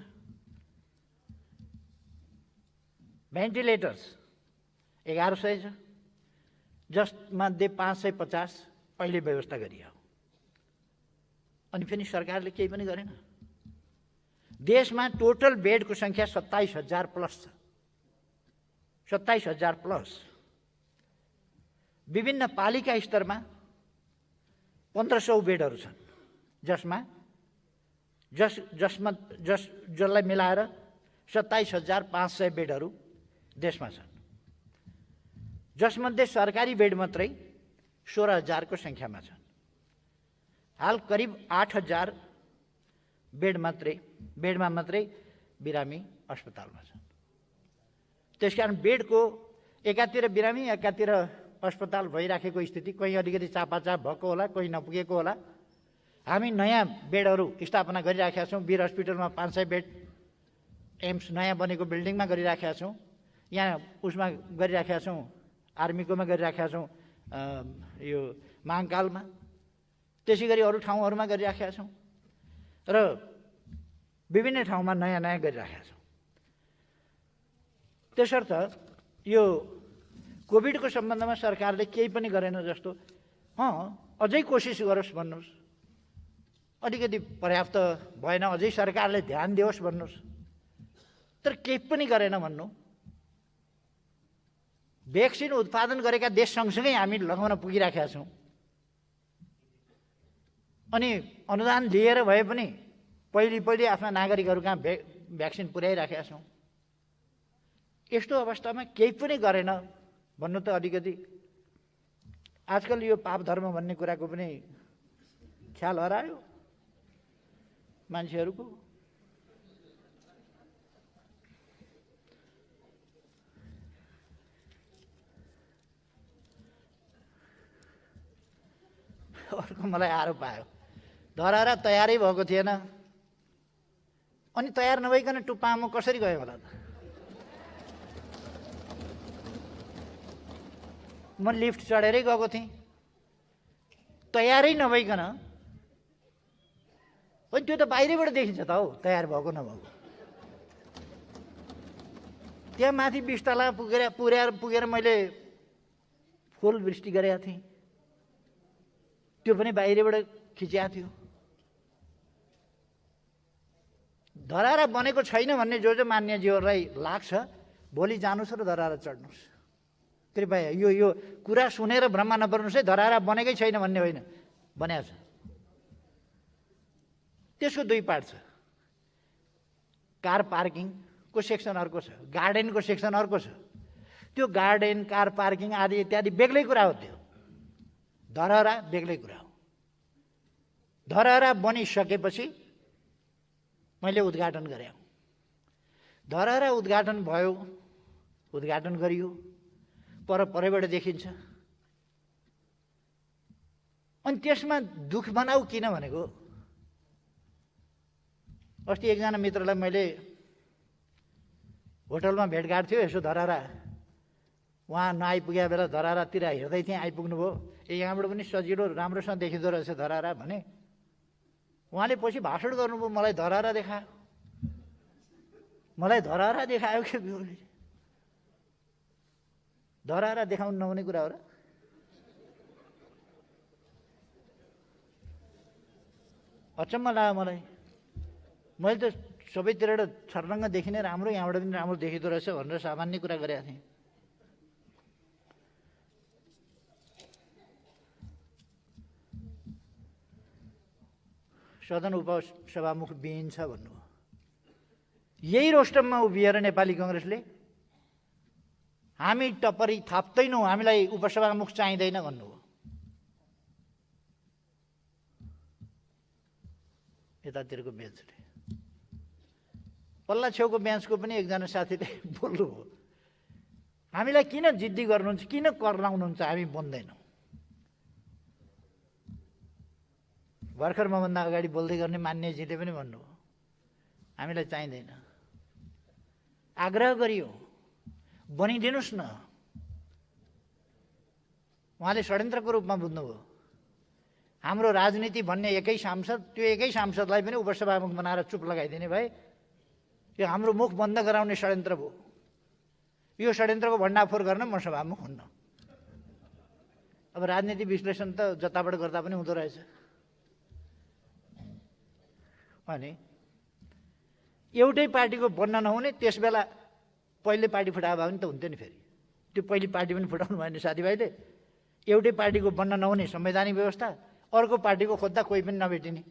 भेन्टिलेटर्स 1100 छ, जसमध्ये 550 अहिले व्यवस्था गरियो, अनि फेरि सरकारले केही पनि गरेन। देशमा टोटल बेडको सङ्ख्या 27,000 प्लस छ, 27,000 प्लस। विभिन्न पालिका स्तरमा 1500 बेडहरू छन्, जसलाई मिलाएर 27,500 बेडहरू देशमा छन्, जसमध्ये सरकारी बेड मात्रै 16,000 को सङ्ख्यामा छन्। हाल करिब 8,000 बेडमा मात्रै बिरामी अस्पतालमा छन्। त्यसकारण बेडको एकातिर बिरामी एकातिर अस्पताल भइराखेको स्थिति, कहीँ अलिकति चापाचाप भएको होला, कहीँ नपुगेको होला। हामी नयाँ बेडहरू स्थापना गरिराखेका छौँ। वीर हस्पिटलमा 500 बेड, एम्स नयाँ बनेको बिल्डिङमा गरिराखेका छौँ, यहाँ उसमा गरिराखेका छौँ, आर्मीकोमा गरिराखेका छौँ, यो महाकालमा, त्यसै गरी अरू ठाउँहरूमा गरिराखेका छौँ र विभिन्न ठाउँमा नयाँ नयाँ गरिराखेका छौँ। त्यसर्थ यो कोभिडको सम्बन्धमा सरकारले केही पनि गरेन जस्तो, अझै कोसिस गरोस् भन्नुहोस्, अलिकति पर्याप्त भएन अझै सरकारले ध्यान दियोस् भन्नुहोस्, तर केही पनि गरेन भन्नु। भ्याक्सिन उत्पादन गरेका देश सँगसँगै हामी लगाउन पुगिराखेका छौँ, अनि अनुदान लिएर भए पनि पहिले आफ्ना नागरिकहरू कहाँ भ्याक्सिन पुर्याइराखेका छौँ। यस्तो अवस्थामा केही पनि गरेन भन्नु त अलिकति आजकल यो पाप धर्म भन्ने कुराको पनि ख्याल हरायो मान्छेहरूको। अर्को मलाई आरोप आयो, धरारा तयारै भएको थिएन, अनि तयार नभइकन टुप्पामा कसरी गयो होला त? म लिफ्ट चढेरै गएको थिएँ, तयारै नभइकन। अनि त्यो त बाहिरैबाट देखिन्छ त हौ, तयार भएको नभएको। त्यहाँ माथि 20 तला पुगेर मैले फुल वृष्टि गरेका थिएँ, त्यो पनि बाहिरबाट खिचिएको थियो। धरारा बनेको छैन भन्ने जो मान्यजीहरूलाई लाग्छ, भोलि जानुहोस् र धरारा चढ्नुहोस्। कृपया यो कुरा सुनेर भ्रममा नपर्नुहोस् है। धरारा बनेकै छैन भन्ने होइन, बनेको छ। त्यसको 2 पार्ट छ। कार पार्किङको सेक्सन अर्को छ, गार्डनको सेक्सन अर्को छ। त्यो गार्डन, कार पार्किङ आदि इत्यादि बेग्लै कुरा हो। त्यो धरहरा बेग्लै कुरा हो। धरहरा बनिसकेपछि मैले उद्घाटन गरेँ। धरहरा उद्घाटन भयो, उद्घाटन गरियो, परैबाट देखिन्छ। अनि त्यसमा दुःख बनाऊ किन भनेको, अस्ति एकजना मित्रलाई मैले होटलमा भेटघाट थियो, यसो धरहरा उहाँ नआइपुगेको बेला धरहरातिर हेर्दै थिएँ, आइपुग्नुभयो। यहाँबाट पनि सजिलो राम्रोसँग देखिँदो रहेछ धरहरा भने। उहाँले पछि भाषण गर्नुभयो, मलाई धरहरा देखायो, मलाई धरहरा देखायो के धरहरा देखाउनु नहुने कुरा हो र? अचम्म लाग्यो मलाई। मैले त सबैतिरबाट छर्लङ्ग देखिने राम्रो, यहाँबाट पनि राम्रो देखिँदो रहेछ भनेर सामान्य कुरा गरेका थिएँ। सदन उपसभामुख बिहिन छ भन्नुभयो। यही रोस्टममा उभिएर नेपाली कङ्ग्रेसले हामी टपरी थाप्दैनौँ, हामीलाई उपसभामुख चाहिँदैन भन्नुभयो। यतातिरको बेन्चले, पल्ला छेउको बेन्चको पनि एकजना साथीले बोल्नुभयो, हामीलाई किन जिद्दी गर्नुहुन्छ, किन कर लाउनुहुन्छ, हामी बन्दैनौँ। भर्खर मभन्दा अगाडि बोल्दै गर्ने मान्यजीले पनि भन्नुभयो, हामीलाई चाहिँदैन। आग्रह गरियो, बनिदिनुहोस् न। उहाँले षड्यन्त्रको रूपमा बुझ्नुभयो। हाम्रो राजनीति भन्ने एकै सांसद, त्यो एकै सांसदलाई पनि उपसभामुख बनाएर चुप लगाइदिने भए यो हाम्रो मुख बन्द गराउने षड्यन्त्र भयो। यो षड्यन्त्रको भण्डाफोर गर्न म सभामुख हुन्न। अब राजनीति विश्लेषण त जताबाट गर्दा पनि हुँदो रहेछ। अनि एउटै पार्टीको बन्न नहुने, त्यस बेला पहिले पार्टी फुटाए भए पनि त हुन्थ्यो नि। फेरि त्यो पहिले पार्टी पनि फुटाउनु भयो नि साथीभाइले। एउटै पार्टीको बन्न नहुने संवैधानिक व्यवस्था, अर्को पार्टीको खोज्दा कोही पनि नभेटिने।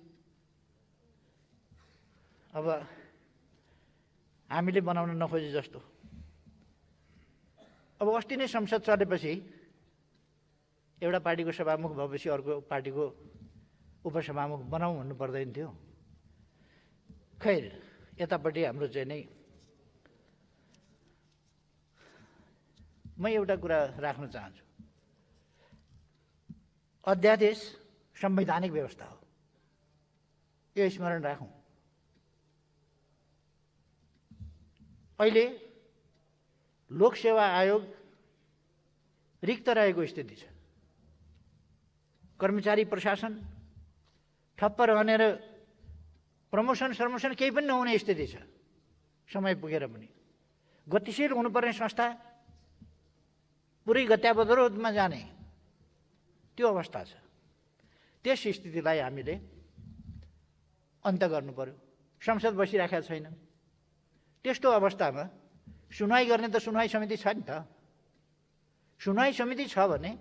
अब हामीले बनाउन नखोजे जस्तो। अब अस्ति नै संसद चलेपछि एउटा पार्टीको सभामुख भएपछि अर्को पार्टीको उपसभामुख बनाउँ भन्नु पर्दैन थियो। खैर, यतापट्टि हाम्रो चाहिँ नै म एउटा कुरा राख्न चाहन्छु। अध्यादेश संवैधानिक व्यवस्था हो, यो स्मरण राखौँ। अहिले लोकसेवा आयोग रिक्त रहेको स्थिति छ। कर्मचारी प्रशासन ठप्प रहनेर प्रमोसन सर्मोसन केही पनि नहुने स्थिति छ। समय पुगेर पनि गतिशील हुनुपर्ने संस्था पुरै गत्यावरोधमा जाने त्यो अवस्था छ। त्यस स्थितिलाई हामीले अन्त्य गर्नु पर्यो। संसद बसिराखेको छैन। त्यस्तो अवस्थामा सुनवाई गर्ने त सुनवाई समिति छ नि त। सुनवाई समिति छ भने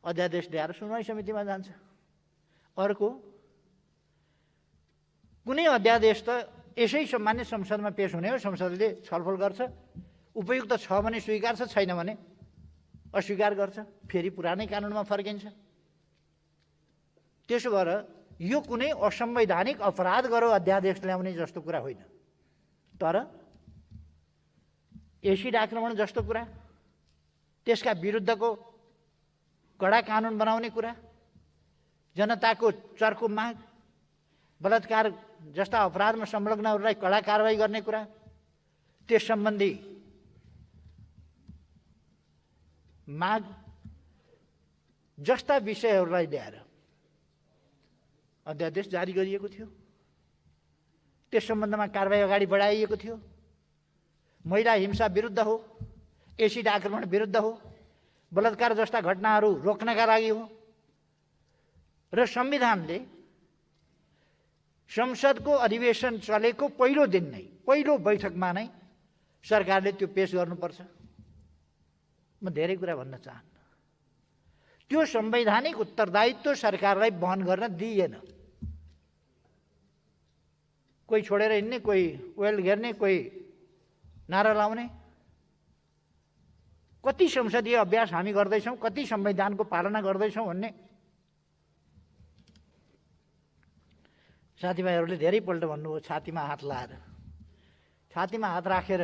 अध्यादेश ल्याएर सुनवाई समितिमा जान्छ। अर्को कुनै अध्यादेश त यसै सामान्य संसदमा पेश हुने हो। संसदले छलफल गर्छ, उपयुक्त छ भने स्वीकार्छ, छैन भने अस्वीकार गर्छ, फेरि पुरानै कानुनमा फर्किन्छ। त्यसो भएर यो कुनै असंवैधानिक अपराध गरो अध्यादेश ल्याउने जस्तो कुरा होइन। तर एसिड आक्रमण जस्तो कुरा, त्यसका विरुद्धको कडा कानुन बनाउने कुरा, जनताको चर्को माग, बलात्कार जस्ता अपराधमा संलग्नहरूलाई कडा कारवाही गर्ने कुरा, त्यस सम्बन्धी माग जस्ता विषयहरूलाई ल्याएर अध्यादेश जारी गरिएको थियो। त्यस सम्बन्धमा कारवाही अगाडि बढाइएको थियो। महिला हिंसा विरुद्ध हो, एसिड आक्रमण विरुद्ध हो, बलात्कार जस्ता घटनाहरू रोक्नका लागि हो। र संविधानले संसदको अधिवेशन चलेको पहिलो दिन नै, पहिलो बैठकमा नै सरकारले त्यो पेश गर्नुपर्छ। म धेरै कुरा भन्न चाहन्न। त्यो संवैधानिक उत्तरदायित्व सरकारलाई वहन गर्न दिइएन। कोही छोडेर हिँड्ने, कोही वेल घेर्ने, कोही नारा लाउने। कति संसदीय अभ्यास हामी गर्दैछौँ, कति संविधानको पालना गर्दैछौँ भन्ने साथीभाइहरूले धेरैपल्ट भन्नुभयो। छातीमा हात लाएर, छातीमा हात राखेर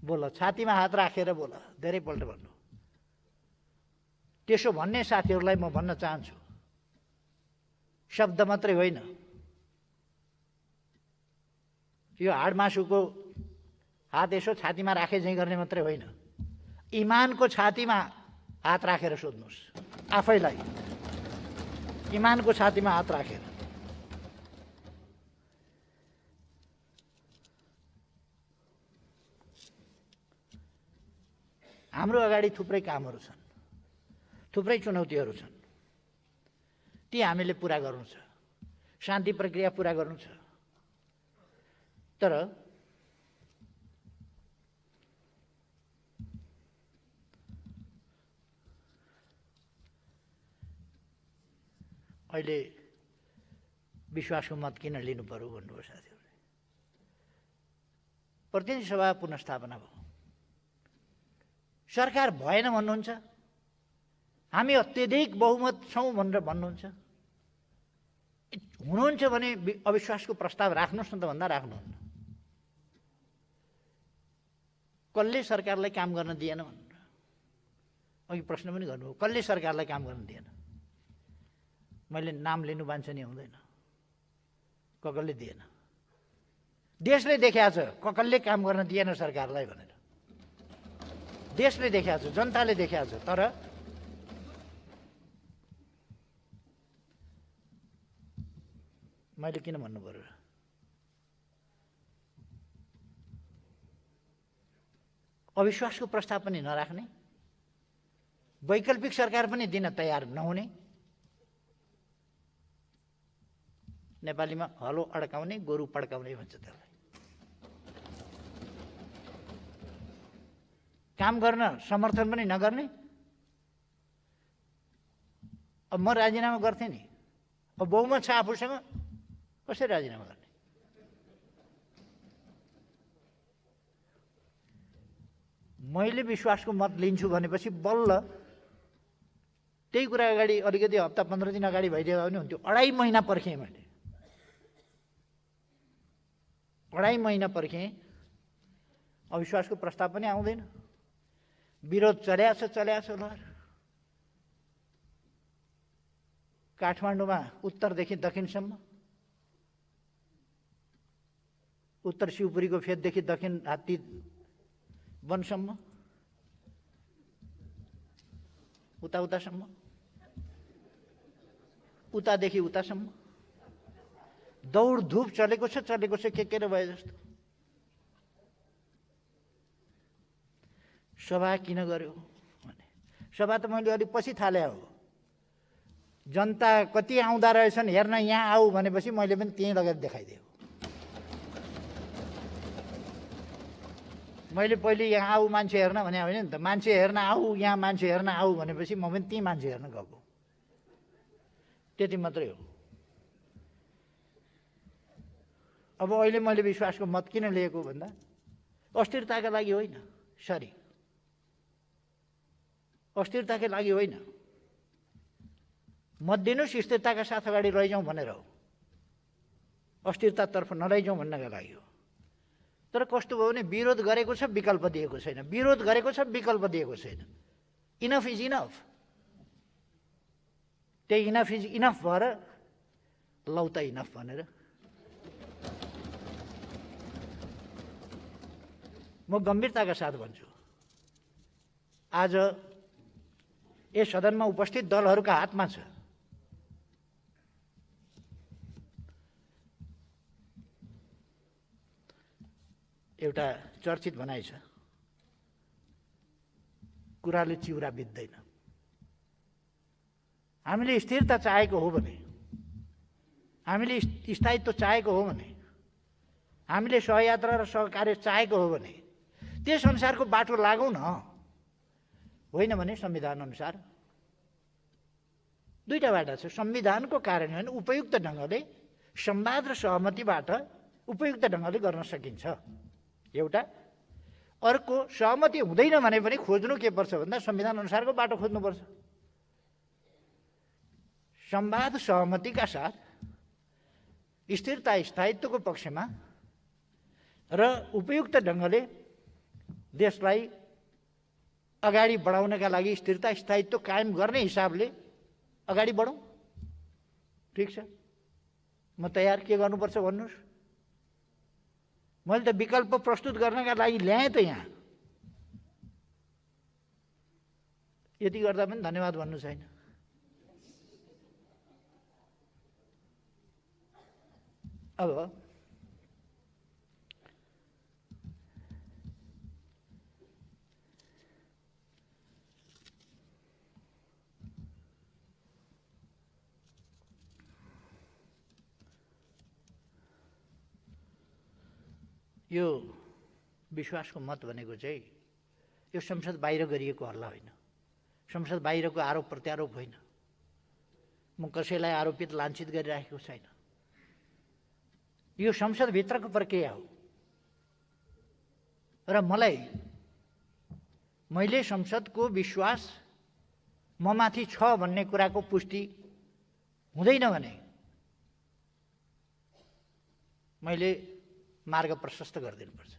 बोल, छातीमा हात राखेर बोल, धेरैपल्ट भन्नु। त्यसो भन्ने साथीहरूलाई म भन्न चाहन्छु, शब्द मात्रै होइन, यो हाड मासुको हात यसो छातीमा राखे चाहिँ गर्ने मात्रै होइन, इमानको छातीमा हात राखेर सोध्नुहोस् आफैलाई। इमानको छातीमा हात राखेर। हाम्रो अगाडि थुप्रै कामहरू छन्, थुप्रै चुनौतीहरू छन्। ती हामीले पुरा गर्नु छ। शान्ति प्रक्रिया पुरा गर्नु छ। तर अहिले विश्वासको मत किन लिनु पर्यो भन्नुभयो साथीहरूले। प्रतिनिधि सभा पुनर्स्थापना भयो, सरकार भएन भन्नुहुन्छ, हामी अत्यधिक बहुमत छौँ भनेर भन्नुहुन्छ। हुनुहुन्छ भने अविश्वासको प्रस्ताव राख्नुहोस् न त भन्दा राख्नुहुन्न। कसले सरकारलाई काम गर्न दिएन भनेर अघि प्रश्न पनि गर्नुभयो। कसले सरकारलाई काम गर्न दिएन? मैले नाम लिनु बान्छनी हुँदैन। कसले दिएन? देशले देखाएको छ कसले काम गर्न दिएन सरकारलाई भनेर। देशले देखाएको छ, जनताले देखाएको छ। तर मैले किन भन्नु पर्यो? अविश्वासको प्रस्ताव पनि नराख्ने, वैकल्पिक सरकार पनि दिन तयार नहुने, नेपालीमा हलो अड्काउने गोरु पड्काउने भन्छ त्यसलाई। काम गर्न समर्थन पनि नगर्ने। अब म राजीनामा गर्थेँ नि, अब बहुमत छ आफूसँग, कसरी राजीनामा गर्ने? मैले विश्वासको मत लिन्छु भनेपछि बल्ल त्यही कुरा अगाडि अलिकति हप्ता 15 दिन अगाडि भइदियो भने हुन्थ्यो। 2.5 महिना पर्खेँ मैले, 2.5 महिना पर्खेँ, अविश्वासको प्रस्ताव पनि आउँदैन, विरोध चल्याछ लहर। काठमाडौँमा उत्तरदेखि दक्षिणसम्म, उत्तर शिवपुरीको फेददेखि दक्षिण हात्ती वनसम्म, उतासम्म, उतादेखि उतासम्म दौडधुप चलेको छ के भए जस्तो। सभा किन गर्यो भने, सभा त मैले अलिक पछि थाले हो। जनता कति आउँदा रहेछन् हेर्न यहाँ आऊ भनेपछि मैले पनि त्यहीँ लगेर देखाइदिएँ। मैले पहिले यहाँ आऊ मान्छे हेर्न भने होइन नि त, मान्छे हेर्न आऊ, यहाँ मान्छे हेर्न आऊ भनेपछि म पनि त्यहीँ मान्छे हेर्न गएको, त्यति मात्रै हो। अब अहिले मैले विश्वासको मत किन लिएको भन्दा अस्थिरताका लागि होइन, अस्थिरताकै लागि होइन, मत दिनुहोस् स्थिरताका साथ अगाडि लैजाउँ भनेर हो, अस्थिरतातर्फ नलैजाउँ भन्नका लागि हो। तर कस्तो भयो भने विरोध गरेको छ, विकल्प दिएको छैन, विरोध गरेको छ, विकल्प दिएको छैन। इनफ इज इनफ, त्यही इनफ इज इनफ भएर लौ त इनफ भनेर म गम्भीरताका साथ भन्छु। आज यस सदनमा उपस्थित दलहरूका हातमा छ एउटा चर्चित भनाइ छ, कुराले चिउरा बित्दैन। हामीले स्थिरता चाहेको हो भने, हामीले स्थायित्व चाहेको हो भने, हामीले सहयात्रा र सहकार्य चाहेको हो भने त्यस अनुसारको बाटो लागौँ न। होइन भने संविधान अनुसार दुईटा बाटो छ। संविधानको कार्यान्वयन उपयुक्त ढङ्गले संवाद र सहमतिबाट उपयुक्त ढङ्गले गर्न सकिन्छ एउटा। अर्को सहमति हुँदैन भने पनि खोज्नु के पर्छ भन्दा संविधान अनुसारको बाटो खोज्नुपर्छ। संवाद सहमतिका साथ स्थिरता स्थायित्वको पक्षमा र उपयुक्त ढङ्गले देशलाई अगाडि बढाउनका लागि स्थिरता स्थायित्व कायम गर्ने हिसाबले अगाडि बढौँ। ठिक छ, म तयार, के गर्नुपर्छ भन्नुहोस्। मैले त विकल्प प्रस्तुत गर्नका लागि ल्याएँ त यहाँ, यति गर्दा पनि धन्यवाद भन्नु छैन। अब यो विश्वासको मत भनेको चाहिँ यो संसद बाहिर गरिएको हल्ला होइन, संसद बाहिरको आरोप प्रत्यारोप होइन। म कसैलाई आरोपित लाञ्छित गरिराखेको छैन। यो संसदभित्रको प्रक्रिया हो र मैले संसदको विश्वास ममाथि छ भन्ने कुराको पुष्टि हुँदैन भने मैले मार्ग प्रशस्त गरिदिनुपर्छ।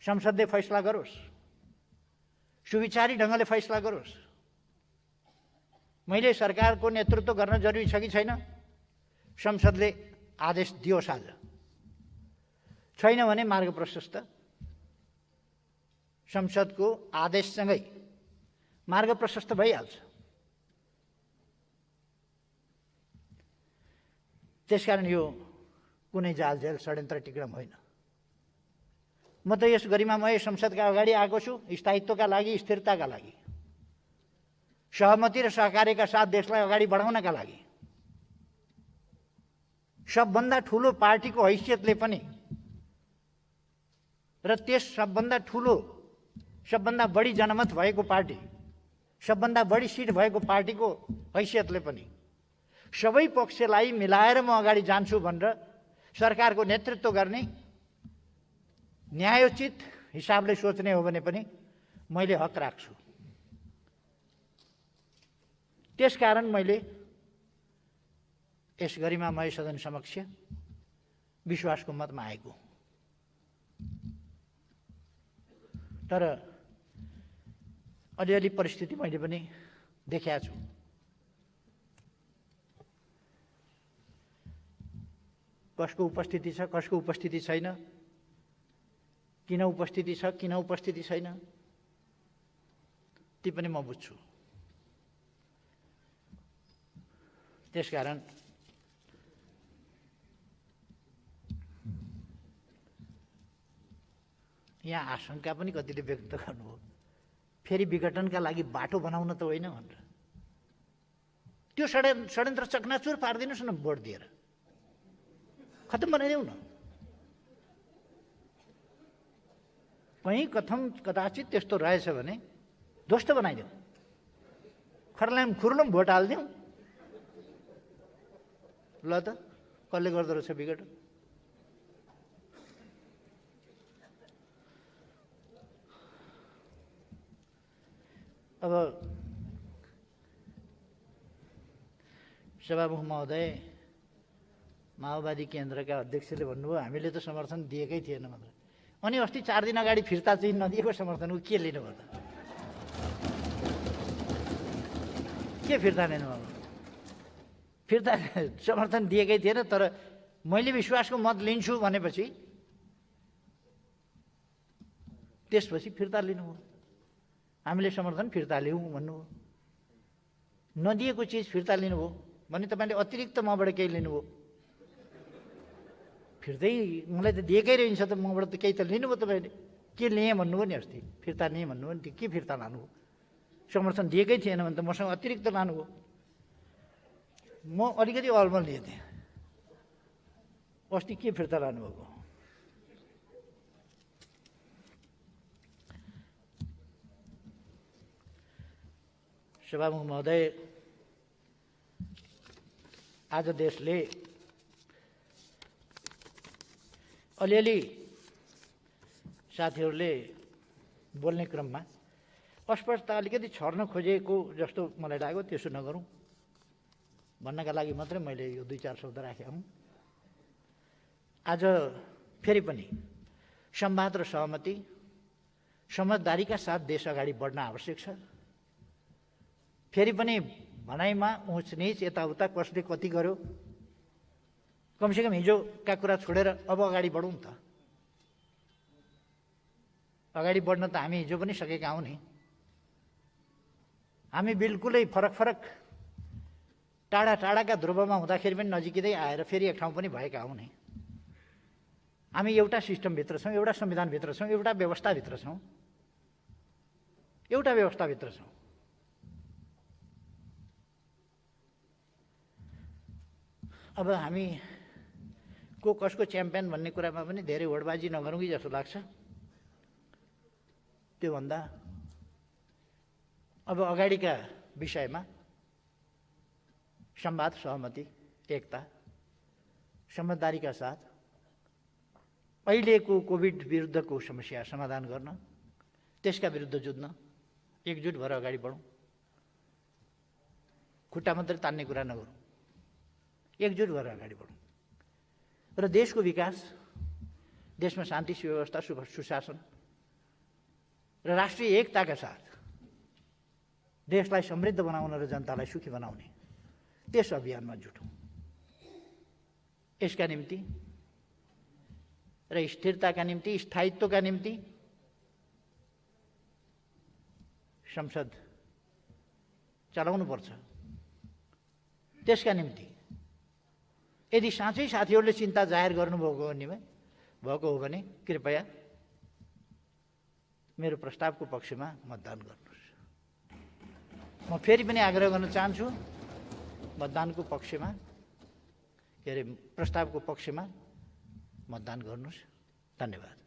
संसदले फैसला गरोस्, सुविचारी ढङ्गले फैसला गरोस्। मैले सरकारको नेतृत्व गर्न जरुरी छ कि छैन, संसदले आदेश दियोस्। आज छैन भने मार्ग प्रशस्त, संसदको आदेशसँगै मार्ग प्रशस्त भइहाल्छ। त्यसकारण यो कुनै जालझेल षड्यन्त्र टिक्रम होइन। म त यस गरिमामय संसदका अगाडि आएको छु स्थायित्वका लागि, स्थिरताका लागि, सहमति र सहकार्यका साथ देशलाई अगाडि बढाउनका लागि। सबभन्दा ठुलो पार्टीको हैसियतले पनि र त्यस सबभन्दा ठुलो, सबभन्दा बढी जनमत भएको पार्टी, सबभन्दा बढी सिट भएको पार्टीको हैसियतले पनि सबै पक्षलाई मिलाएर म अगाडि जान्छु भनेर सरकारको नेतृत्व गर्ने, न्यायोचित हिसाबले सोच्ने हो भने पनि मैले हक राख्छु। त्यसकारण मैले यस गरिमामय सदन समक्ष विश्वासको मतमा आएको। तर अलिअलि परिस्थिति मैले पनि देखेको छु। कसको उपस्थिति छ, कसको उपस्थिति छैन, किन उपस्थिति छ, किन उपस्थिति छैन, ती पनि म बुझ्छु। त्यसकारण यहाँ आशंका पनि कतिले व्यक्त गर्नुभयो, फेरि विघटनका लागि बाटो बनाउन त होइन भनेर। त्यो षड्यन्त्र चकनाचुर पारिदिनुहोस् न, भोट दिएर खत्तम बनाइदेऊ न। कहीँ कदाचित त्यस्तो रहेछ भने ध्वस्त बनाइदेऊ, खर्लाम खुर्लुम भोट हालिदिउँ। ल त कसले गर्दो रहेछ विघटन? अब सभामुख महोदय, माओवादी केन्द्रका अध्यक्षले भन्नुभयो हामीले त समर्थन दिएकै थिएन मात्र। अनि अस्ति 4 दिन अगाडि फिर्ता चाहिँ नदिएको समर्थनको के लिनुभयो त? के फिर्ता लिनुभयो? फिर्ता समर्थन दिएकै थिएन, तर मैले विश्वासको मत लिन्छु भनेपछि त्यसपछि फिर्ता लिनुभयो। हामीले समर्थन फिर्ता लिउँ भन्नुभयो। नदिएको चिज फिर्ता लिनुभयो भने तपाईँले अतिरिक्त मबाट केही लिनुभयो। फिर्तै मलाई त दिएकै रहन्छ त, मबाट त केही त लिनुभयो तपाईँले। के लिएँ भन्नुभयो नि अस्ति, फिर्ता लिएँ भन्नुभयो नि, के फिर्ता लानुभयो? समर्थन दिएकै थिएन भने त मसँग अतिरिक्त लानुभयो। म अलिकति अलमल लिएँ थिएँ, अस्ति के फिर्ता लानुभएको? सभामुख महोदय, आज देशले अलिअलि साथीहरूले बोल्ने क्रममा अस्पष्टता अलिकति छर्न खोजेको जस्तो मलाई लाग्यो। त्यसो नगरौँ भन्नका लागि मात्रै मैले यो 2-4 शब्द राखेँ हुँ। आज फेरि पनि संवाद र सहमति, समझदारीका साथ देश अगाडि बढ्न आवश्यक छ। फेरि पनि भनाइमा उच निच यताउता कसले कति गर्यो, कमसेकम हिजोका कुरा छोडेर अब अगाडि बढौँ त। अगाडि बढ्न त हामी हिजो पनि सकेका हौँ नि। हामी बिल्कुलै फरक फरक टाढा टाढाका ध्रुवमा हुँदाखेरि पनि नजिकै आएर फेरि एक ठाउँ पनि भएका हौँ नि। हामी एउटा सिस्टमभित्र छौँ, एउटा संविधानभित्र छौँ, एउटा व्यवस्थाभित्र छौँ, एउटा व्यवस्थाभित्र छौँ। अब हामी को कसको च्याम्पियन भन्ने कुरामा पनि धेरै होडबाजी नगरौँ कि जस्तो लाग्छ। त्योभन्दा अब अगाडिका विषयमा संवाद, सहमति, एकता, समझदारीका साथ अहिलेको कोभिड विरुद्धको समस्या समाधान गर्न, त्यसका विरुद्ध जुझ्न एकजुट भएर अगाडि बढौँ। खुट्टा मात्रै तान्ने कुरा नगरौँ, एकजुट भएर अगाडि बढौँ र देशको विकास, देशमा शान्ति सुव्यवस्था, सुशासन र राष्ट्रिय एकताका साथ देशलाई समृद्ध बनाउन र जनतालाई सुखी बनाउने त्यस अभियानमा जुटौँ। यसका निम्ति र स्थिरताका निम्ति, स्थायित्वका निम्ति संसद चलाउनुपर्छ। त्यसका निम्ति यदि साँच्चै साथीहरूले चिन्ता जाहेर भएको हो भने कृपया मेरो प्रस्तावको पक्षमा मतदान गर्नुहोस्। म फेरि पनि आग्रह गर्न चाहन्छु, मतदानको पक्षमा प्रस्तावको पक्षमा मतदान गर्नुहोस्। धन्यवाद।